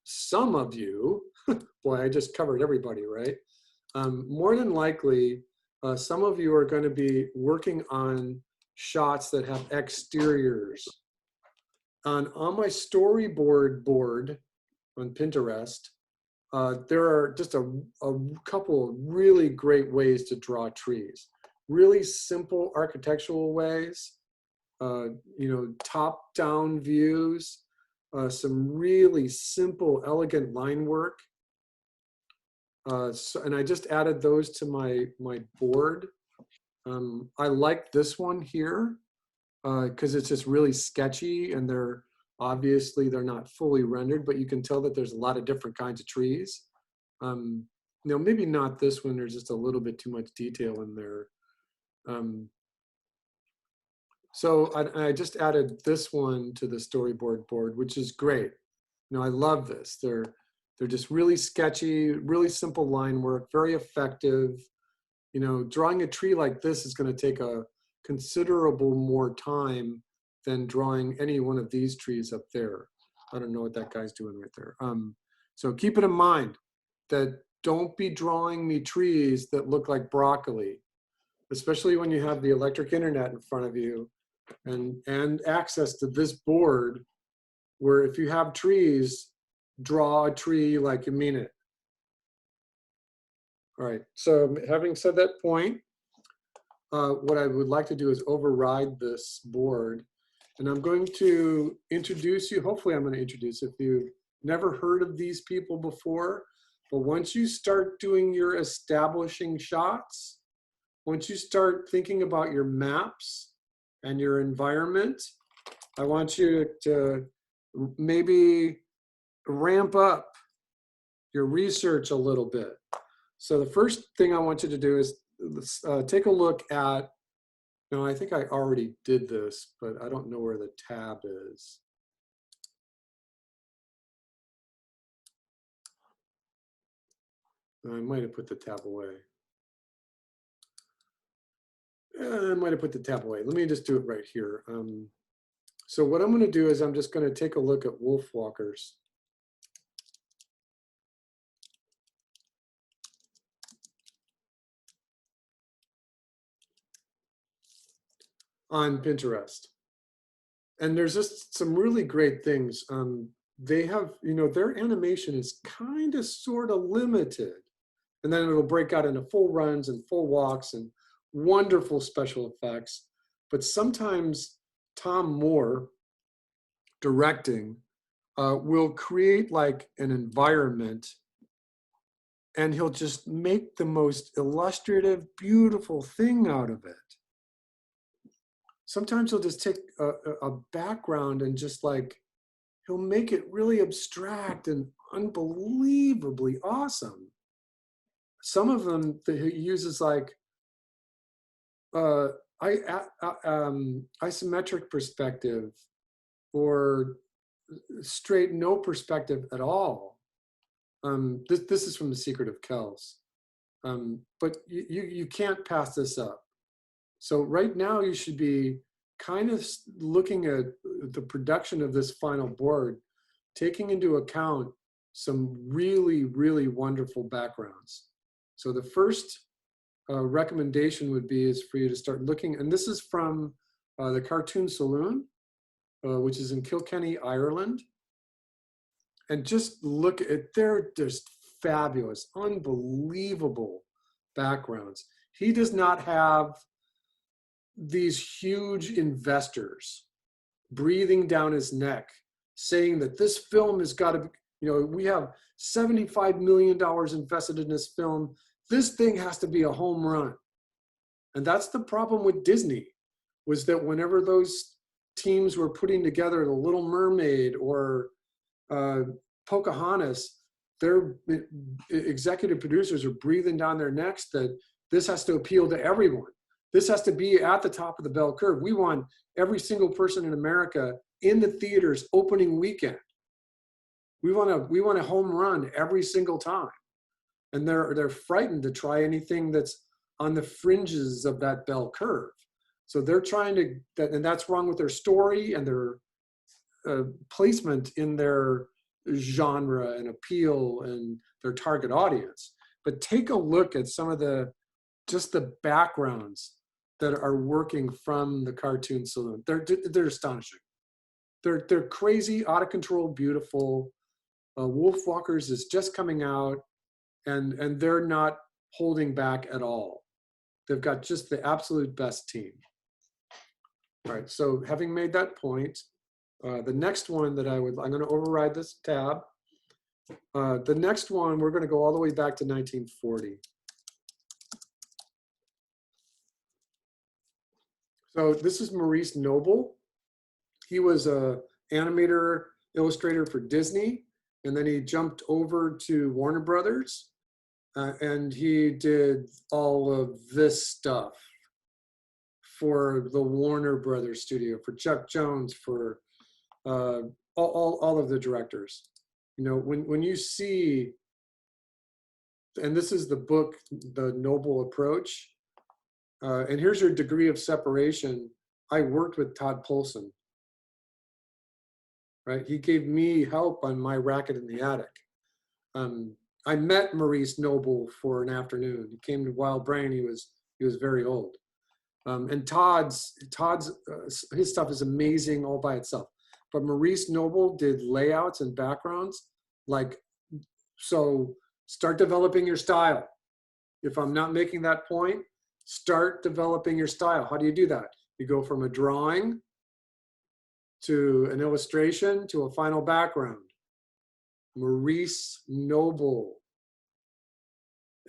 some of you, boy, I just covered everybody, right? More than likely, some of you are going to be working on shots that have exteriors. On my storyboard board on Pinterest, there are just a couple of really great ways to draw trees. Really simple architectural ways, you know, top-down views, some really simple, elegant line work. And I just added those to my board. I like this one here because it's just really sketchy, and they're not fully rendered, but you can tell that there's a lot of different kinds of trees. You know, maybe not this one. There's just a little bit too much detail in there. So I just added this one to the storyboard board, which is great. You know, I love this. They're just really sketchy, really simple line work, very effective. You know, drawing a tree like this is going to take a considerable more time than drawing any one of these trees up there. I don't know what that guy's doing right there. So keep it in mind that don't be drawing me trees that look like broccoli, especially when you have the electric internet in front of you and access to this board, where if you have trees, draw a tree like you mean it. All right, so having said that point, what I would like to do is override this board. And I'm going to introduce you, hopefully I'm going to introduce, if you've never heard of these people before, but once you start doing your establishing shots, once you start thinking about your maps and your environment, I want you to maybe ramp up your research a little bit. So the first thing I want you to do is take a look at, no, I think I already did this, but I don't know where the tab is. I might have put the tab away. I might have put the tab away. Let me just do it right here. So what I'm going to do is I'm just going to take a look at wolf walkers. On Pinterest. And there's just some really great things. They have, you know, their animation is kind of sort of limited. And then it'll break out into full runs and full walks and wonderful special effects. But sometimes Tom Moore, directing, will create like an environment, and he'll just make the most illustrative, beautiful thing out of it. Sometimes he'll just take a background and just like, he'll make it really abstract and unbelievably awesome. Some of them that he uses like isometric perspective or straight no perspective at all. This is from The Secret of Kells. But you can't pass this up. So right now you should be kind of looking at the production of this final board, taking into account some really, really wonderful backgrounds. So the first recommendation would be is for you to start looking, and this is from the Cartoon Saloon, which is in Kilkenny, Ireland. And just look at, they're just fabulous, unbelievable backgrounds. He does not have these huge investors breathing down his neck saying that this film has got to be, you know, we have $75 million invested in this film. This thing has to be a home run. And that's the problem with Disney, was that whenever those teams were putting together The Little Mermaid or Pocahontas, their executive producers are breathing down their necks that this has to appeal to everyone. This has to be at the top of the bell curve. We want every single person in America in the theaters opening weekend. We want a home run every single time. And they're frightened to try anything that's on the fringes of that bell curve. So they're trying to, and that's wrong with their story and their placement in their genre and appeal and their target audience. But take a look at some of just the backgrounds that are working from the Cartoon Saloon. They're astonishing. They're crazy, out of control, beautiful. Wolf Walkers is just coming out, and they're not holding back at all. They've got just the absolute best team. All right, so having made that point, the next one that I'm going to override this tab. The next one, we're going to go all the way back to 1940. So this is Maurice Noble. He was an animator, illustrator for Disney, and then he jumped over to Warner Brothers, and he did all of this stuff for the Warner Brothers studio, for Chuck Jones, for all of the directors. You know, when you see, and this is the book, The Noble Approach, and here's your degree of separation. I worked with Todd Polson, right? He gave me help on my Racket in the Attic. I met Maurice Noble for an afternoon. He came to Wild Brain. He was very old. And Todd's his stuff is amazing all by itself. But Maurice Noble did layouts and backgrounds. Like, so start developing your style. If I'm not making that point, Start developing your style. How do you do that? You go from a drawing to an illustration to a final background. Maurice Noble.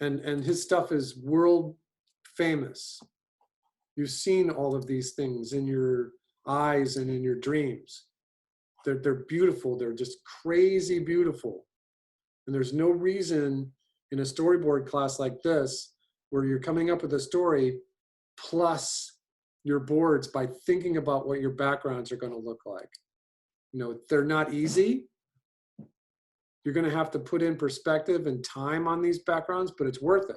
And his stuff is world famous. You've seen all of these things in your eyes and in your dreams. They're beautiful. They're just crazy beautiful. And there's no reason in a storyboard class like this, where you're coming up with a story plus your boards by thinking about what your backgrounds are going to look like. You know, they're not easy. You're going to have to put in perspective and time on these backgrounds, but it's worth it.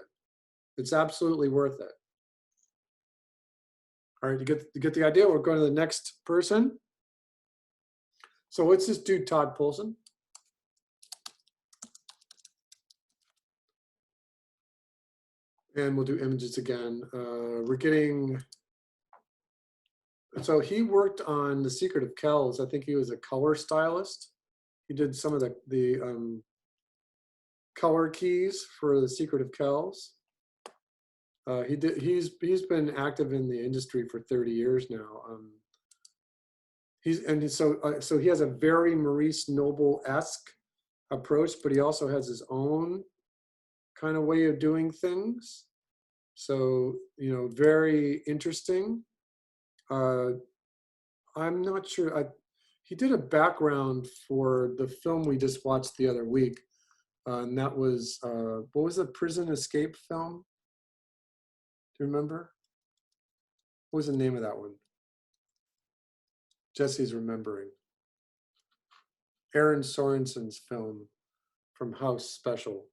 It's absolutely worth it. All right, you get the idea? We're going to the next person. So let's just do Todd Poulsen. And we'll do images again. We're getting, so he worked on The Secret of Kells. I think he was a color stylist. He did some of the color keys for The Secret of Kells. He's been active in the industry for 30 years now. So he has a very Maurice Noble-esque approach, but he also has his own kind of way of doing things. So, you know, very interesting. I'm not sure. He did a background for the film we just watched the other week. And that was, what was the prison escape film? Do you remember? What was the name of that one? Jesse's remembering. Aaron Sorensen's film from House Special.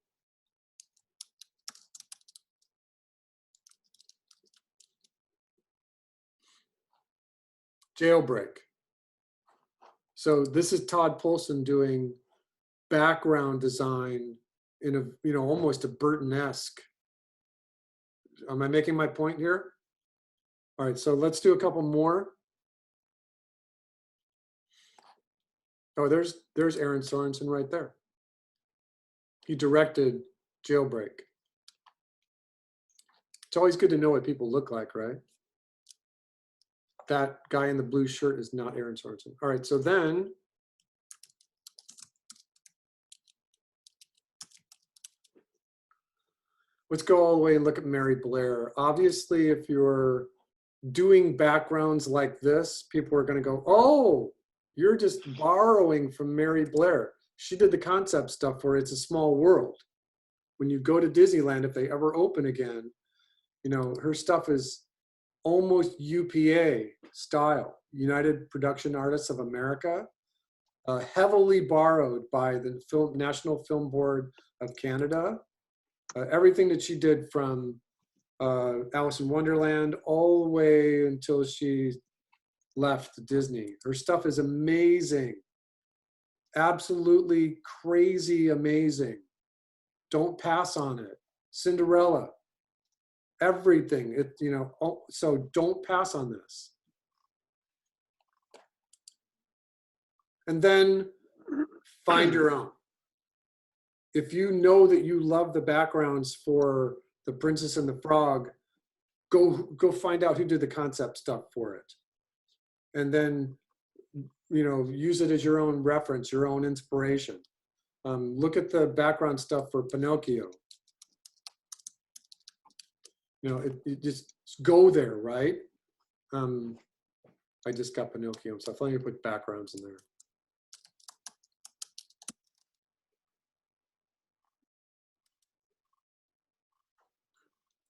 Jailbreak. So this is Todd Poulsen doing background design in a, you know, almost a Burton-esque. Am I making my point here? All right, so let's do a couple more. Oh, there's Aaron Sorensen right there. He directed Jailbreak. It's always good to know what people look like, right? That guy in the blue shirt is not Aaron Sorensen. All right, so then let's go all the way and look at Mary Blair. Obviously, if you're doing backgrounds like this, people are going to go, oh, you're just borrowing from Mary Blair. She did the concept stuff for It's a Small World. When you go to Disneyland, if they ever open again, you know, her stuff is almost UPA style, United Production Artists of America, heavily borrowed by the National Film Board of Canada. Everything that she did from Alice in Wonderland all the way until she left Disney. Her stuff is amazing. Absolutely crazy amazing. Don't pass on it. Cinderella. Everything. It, you know, so don't pass on this. And then find your own. If you know that you love the backgrounds for The Princess and the Frog, go find out who did the concept stuff for it. And then, you know, use it as your own reference, your own inspiration. Look at the background stuff for Pinocchio. You know, it just go there, right? I just got Pinocchio stuff. Let me put backgrounds in there.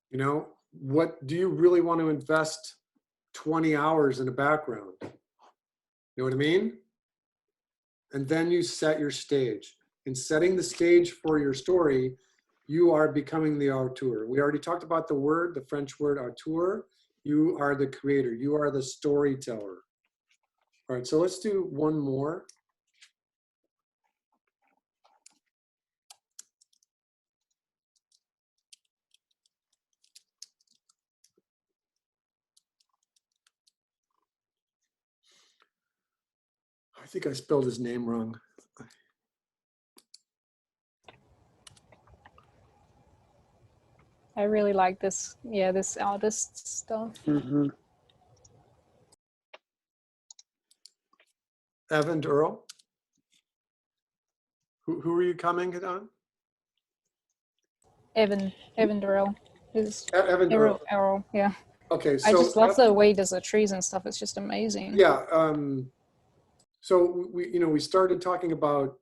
You know, what do you really want to invest 20 hours in a background? You know what I mean? And then you set your stage. In setting the stage for your story, you are becoming the auteur. We already talked about the word, the French word auteur. You are the creator. You are the storyteller. All right, so let's do one more. I think I spelled his name wrong. I really like this. Yeah, this artist stuff. Mm-hmm. Evan Earl. Who are you coming on? Evan Durrell. Is Evan Earl. Errol, yeah. Okay, so I just love the way he does the trees and stuff. It's just amazing. Yeah. So we started talking about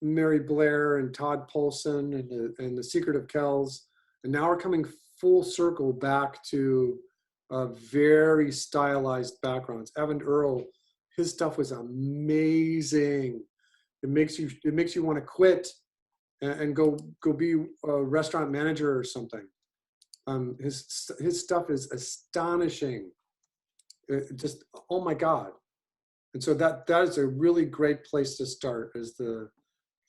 Mary Blair and Todd Polson and the Secret of Kells, and now we're coming full circle back to very stylized backgrounds. Evan Earl, his stuff was amazing. It makes you want to quit and go be a restaurant manager or something. His stuff is astonishing. Just, oh my God. And so that is a really great place to start, is the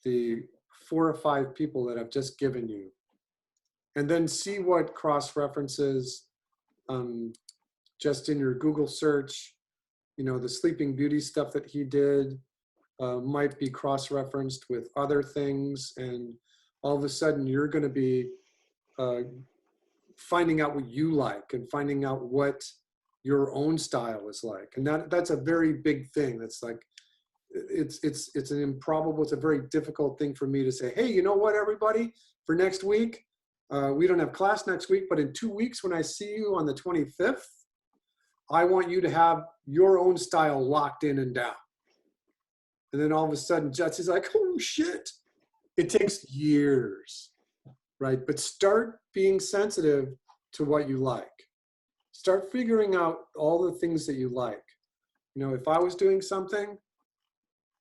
4 or 5 people that I've just given you. And then see what cross-references just in your Google search, the Sleeping Beauty stuff that he did might be cross-referenced with other things. And all of a sudden you're going to be finding out what you like and finding out what your own style is like. And that's a very big thing. That's like, it's a very difficult thing for me to say, hey, you know what, everybody, for next week, we don't have class next week, but in 2 weeks when I see you on the 25th, I want you to have your own style locked in and down. And then all of a sudden, Jesse's like, oh shit. It takes years, right? But start being sensitive to what you like. Start figuring out all the things that you like. If I was doing something,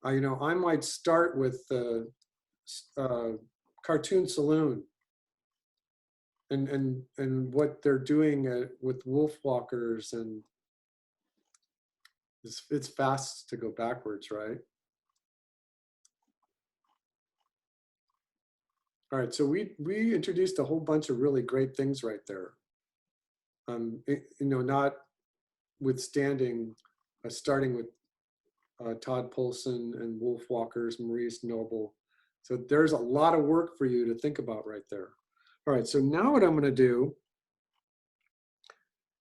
I might start with the Cartoon Saloon and what they're doing with Wolfwalkers, and it's fast to go backwards, right? All right, so we introduced a whole bunch of really great things right there. Notwithstanding starting with Todd Polson and Wolfwalkers, Maurice Noble. So there's a lot of work for you to think about right there. All right, so now what I'm going to do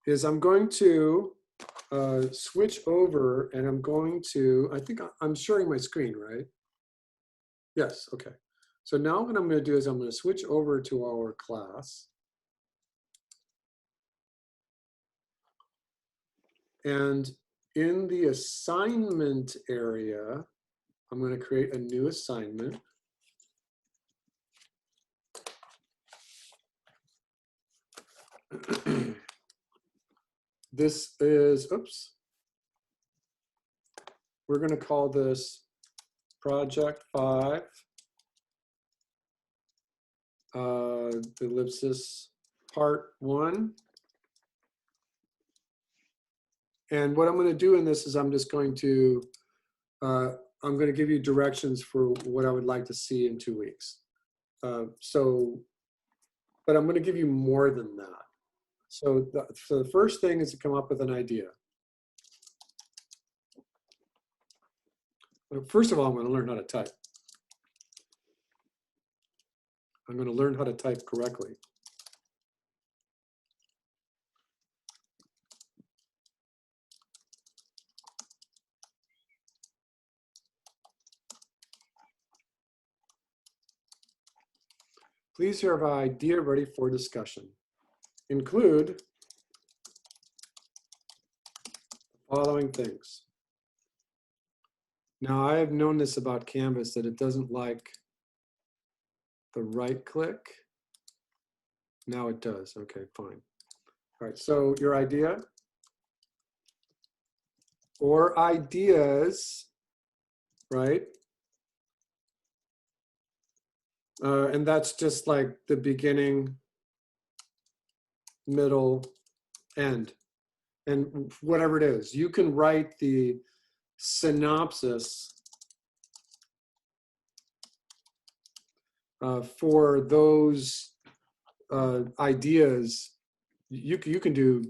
is I'm going to switch over, and I'm going to, I think I'm sharing my screen, right? Yes, okay. So now what I'm going to do is I'm going to switch over to our class. And in the assignment area, I'm going to create a new assignment. This is, oops. We're going to call this Project 5. Ellipsis Part 1. And what I'm going to do in this is I'm just going to, I'm going to give you directions for what I would like to see in 2 weeks. But I'm going to give you more than that. So the first thing is to come up with an idea. First of all, I'm going to learn how to type. I'm going to learn how to type correctly. Please have an idea ready for discussion. Include the following things. Now, I have known this about Canvas, that it doesn't like the right click. Now it does. Okay, fine. All right, so your idea or ideas, right? And that's just like the beginning, middle, end, and whatever it is. You can write the synopsis for those ideas. You can do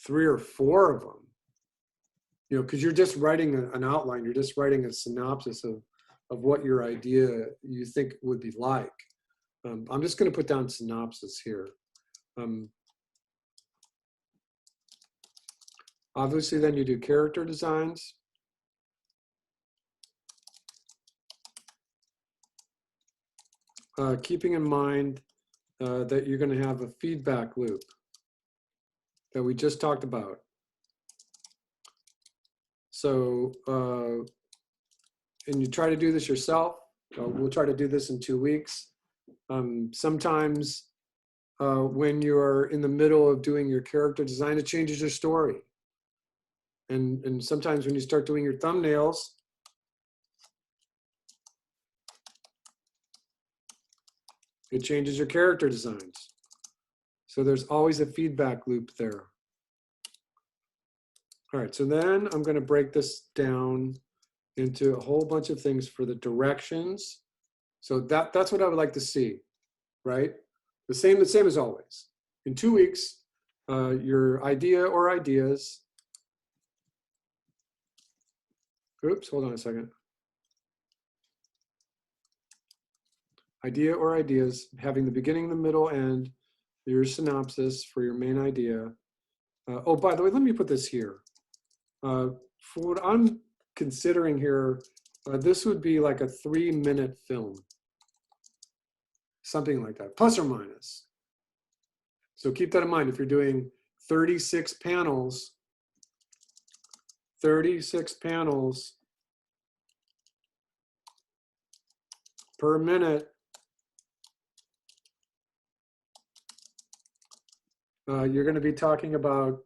3 or 4 of them, because you're just writing an outline. You're just writing a synopsis of what your idea you think would be like. I'm just going to put down synopsis here. Obviously, then you do character designs. Keeping in mind that you're going to have a feedback loop that we just talked about. So, and you try to do this yourself. We'll try to do this in 2 weeks. Sometimes when you're in the middle of doing your character design, it changes your story. And sometimes when you start doing your thumbnails, it changes your character designs. So there's always a feedback loop there. All right, so then I'm going to break this down into a whole bunch of things for the directions. So that's what I would like to see, right? The same as always. In 2 weeks, your idea or ideas. Oops, hold on a second. Idea or ideas, having the beginning, the middle, and your synopsis for your main idea. Oh, by the way, let me put this here. For what I'm considering here, this would be like a 3-minute film. Something like that, plus or minus. So keep that in mind. If you're doing 36 panels per minute, you're going to be talking about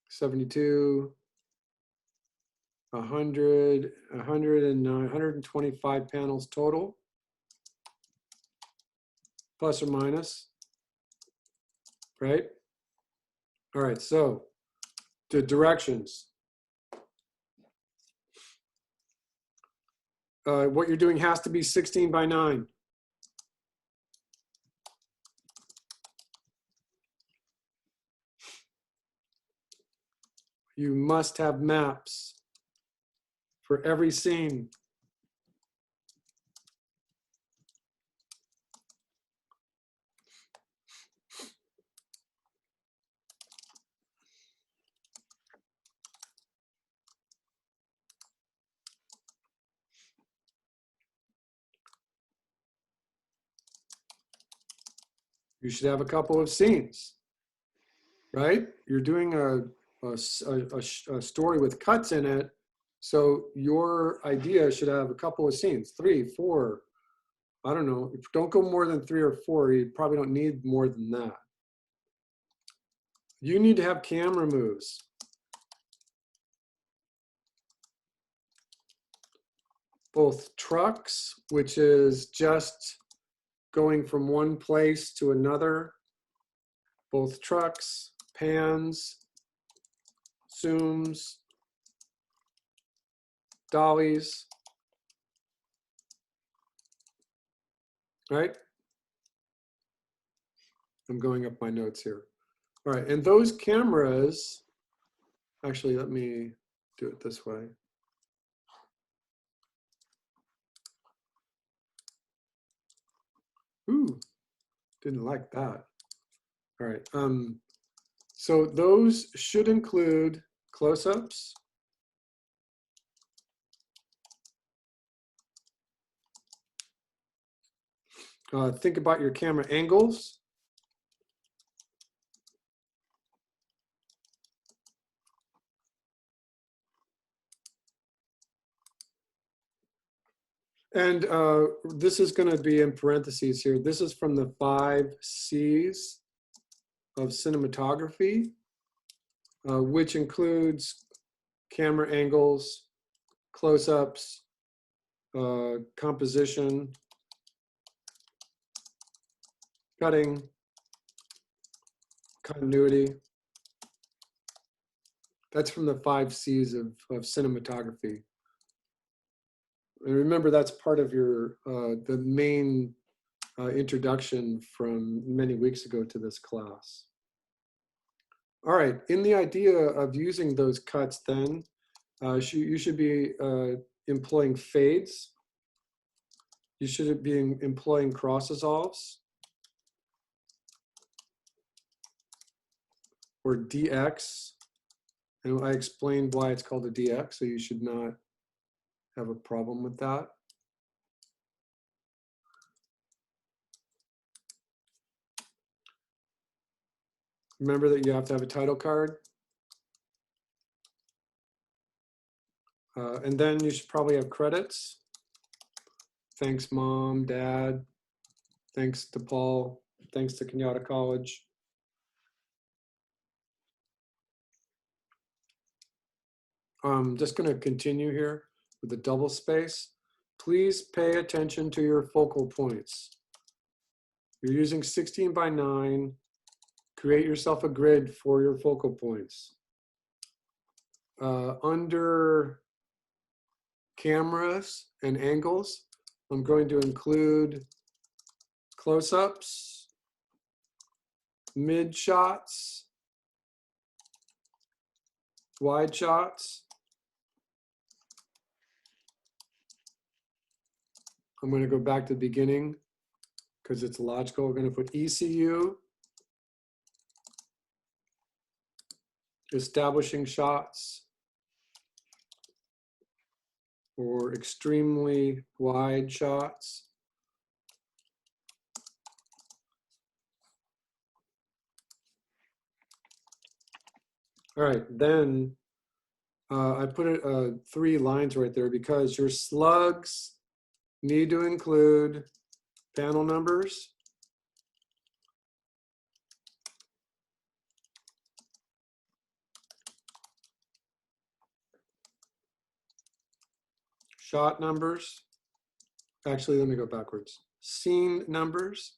72, 100, 109, 125 panels total, plus or minus, right? All right, so the directions. What you're doing has to be 16 by 9. You must have maps for every scene. You should have a couple of scenes, right? You're doing a story with cuts in it, so your idea should have a couple of scenes, 3, 4, I don't know. Don't go more than 3 or 4. You probably don't need more than that. You need to have camera moves. Both trucks, which is just going from one place to another. Both trucks, pans, zooms, dollies, right? I'm going up my notes here. All right, and those cameras, actually, let me do it this way. Ooh, didn't like that. All right, so those should include close-ups, think about your camera angles. And this is going to be in parentheses here. This is from the 5 C's of cinematography, which includes camera angles, close-ups, composition, cutting, continuity. That's from the 5 C's of cinematography. And remember, that's part of your the main introduction from many weeks ago to this class. All right, in the idea of using those cuts then, you should be employing fades. you should be employing cross dissolves or DX. And I explained why it's called a DX, so you should not have a problem with that. Remember that you have to have a title card. And then you should probably have credits. Thanks, Mom, Dad. Thanks to Paul. Thanks to Kenyatta College. I'm just going to continue here with the double space. Please pay attention to your focal points. You're using 16 by 9. Create yourself a grid for your focal points. Under cameras and angles, I'm going to include close-ups, mid shots, wide shots. I'm going to go back to the beginning because it's logical. We're going to put ECU, establishing shots, or extremely wide shots. All right, then I put it 3 lines right there because your slugs need to include panel numbers, shot numbers. Actually, let me go backwards. Scene numbers,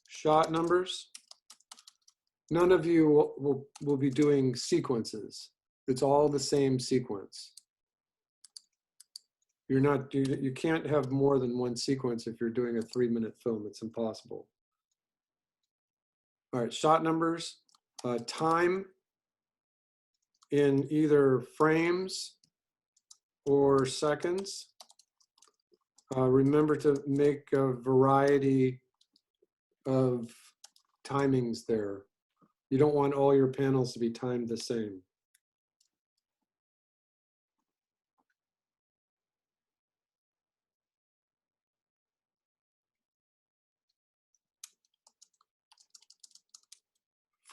shot numbers. None of you will be doing sequences. It's all the same sequence. You can't have more than one sequence if you're doing a 3-minute film. It's impossible. All right, shot numbers, time in either frames or seconds. Remember to make a variety of timings there. You don't want all your panels to be timed the same.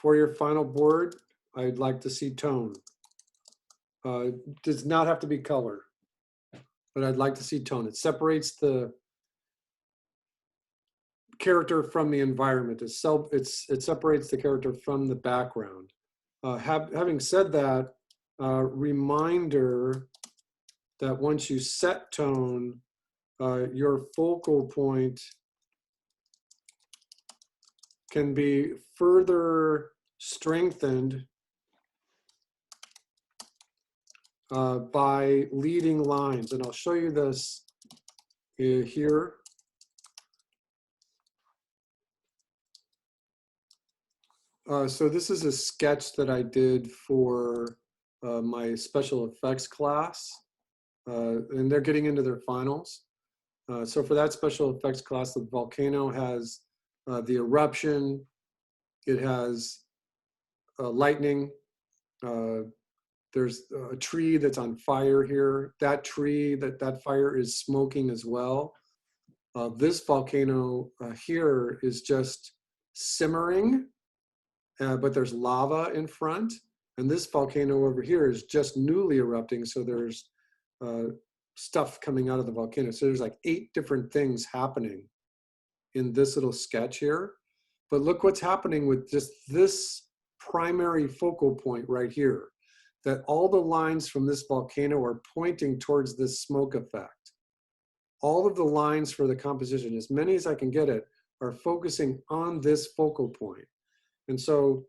For your final board, I'd like to see tone. Does not have to be color, but I'd like to see tone. It separates the character from the environment. It separates the character from the background. Having said that, reminder that once you set tone, your focal point can be further strengthened by leading lines. And I'll show you this here. So this is a sketch that I did for my special effects class, and they're getting into their finals. So for that special effects class, the volcano has the eruption, it has lightning, there's a tree that's on fire here. That tree, that fire is smoking as well. This volcano here is just simmering, but there's lava in front. And this volcano over here is just newly erupting, so there's stuff coming out of the volcano. So there's like 8 different things happening in this little sketch here. But look what's happening with just this primary focal point right here, that all the lines from this volcano are pointing towards this smoke effect. All of the lines for the composition, as many as I can get it, are focusing on this focal point. And so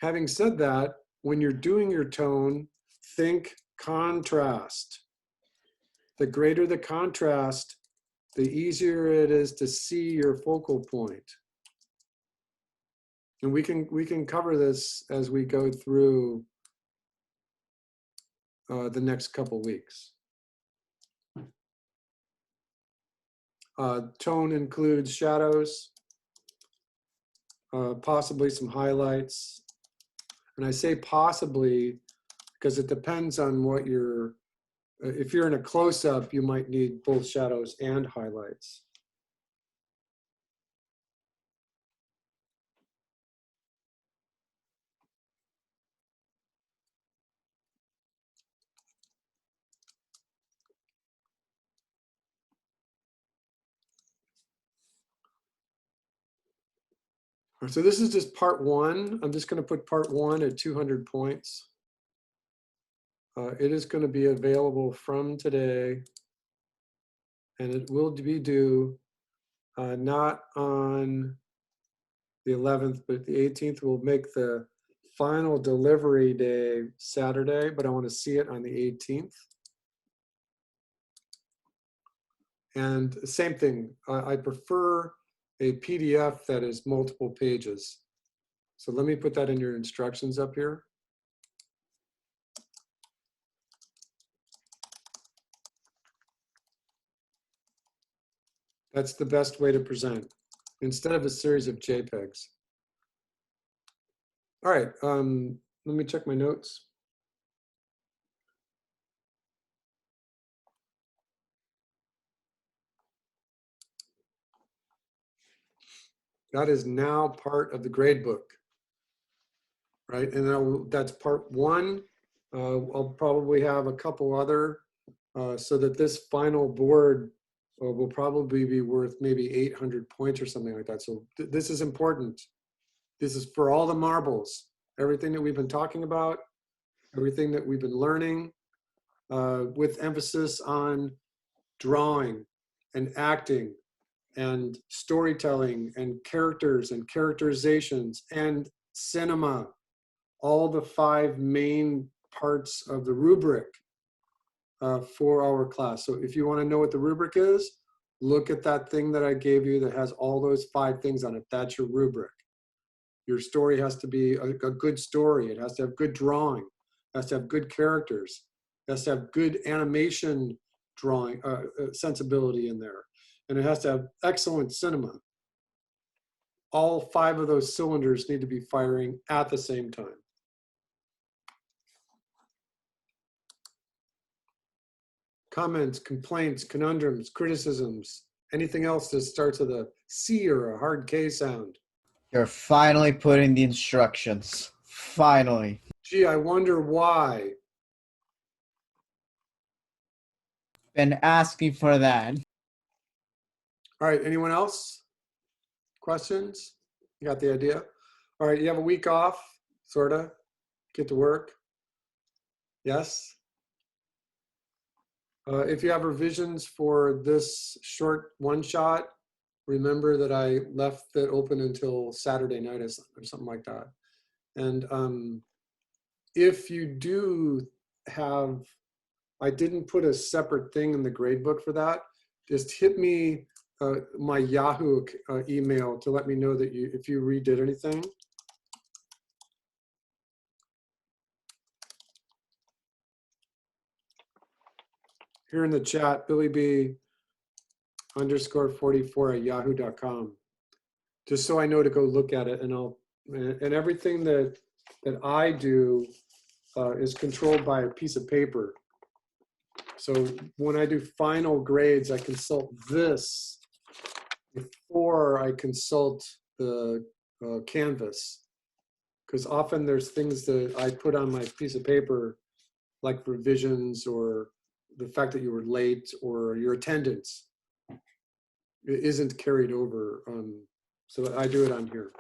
having said that, when you're doing your tone, think contrast. The greater the contrast, the easier it is to see your focal point. And we can cover this as we go through the next couple weeks. Tone includes shadows, possibly some highlights. And I say possibly because it depends on what you're, if you're in a close-up, you might need both shadows and highlights. So this is just part one. I'm just going to put part one at 200 points. It is going to be available from today, and it will be due not on the 11th, but the 18th. We'll make the final delivery day Saturday, but I want to see it on the 18th. And same thing, I prefer a PDF that is multiple pages. So let me put that in your instructions up here. That's the best way to present, instead of a series of JPEGs. All right, let me check my notes. That is now part of the gradebook, right? And that's part one. I'll probably have a couple other, so that this final board will probably be worth maybe 800 points or something like that. So this is important. This is for all the marbles, everything that we've been talking about, everything that we've been learning, with emphasis on drawing and acting and storytelling and characters and characterizations and cinema, all the 5 main parts of the rubric for our class. So if you want to know what the rubric is, look at that thing that I gave you that has all those 5 things on it. That's your rubric. Your story has to be a good story. It has to have good drawing. It has to have good characters. It has to have good animation drawing sensibility in there. And it has to have excellent cinema. All 5 of those cylinders need to be firing at the same time. Comments, complaints, conundrums, criticisms, anything else that starts with a C or a hard K sound. You're finally putting the instructions. Finally. Gee, I wonder why. Been asking for that. All right, anyone else? Questions? You got the idea? All right, you have a week off, sort of. Get to work. Yes? If you have revisions for this short one-shot, remember that I left it open until Saturday night or something like that. And if you do have, I didn't put a separate thing in the gradebook for that, just hit me my Yahoo email to let me know that if you redid anything. Here in the chat, BillyB_44@yahoo.com, just so I know to go look at it, and everything that I do is controlled by a piece of paper. So when I do final grades, I consult this before I consult the Canvas, because often there's things that I put on my piece of paper, like revisions or the fact that you were late or your attendance isn't carried over. So I do it on here.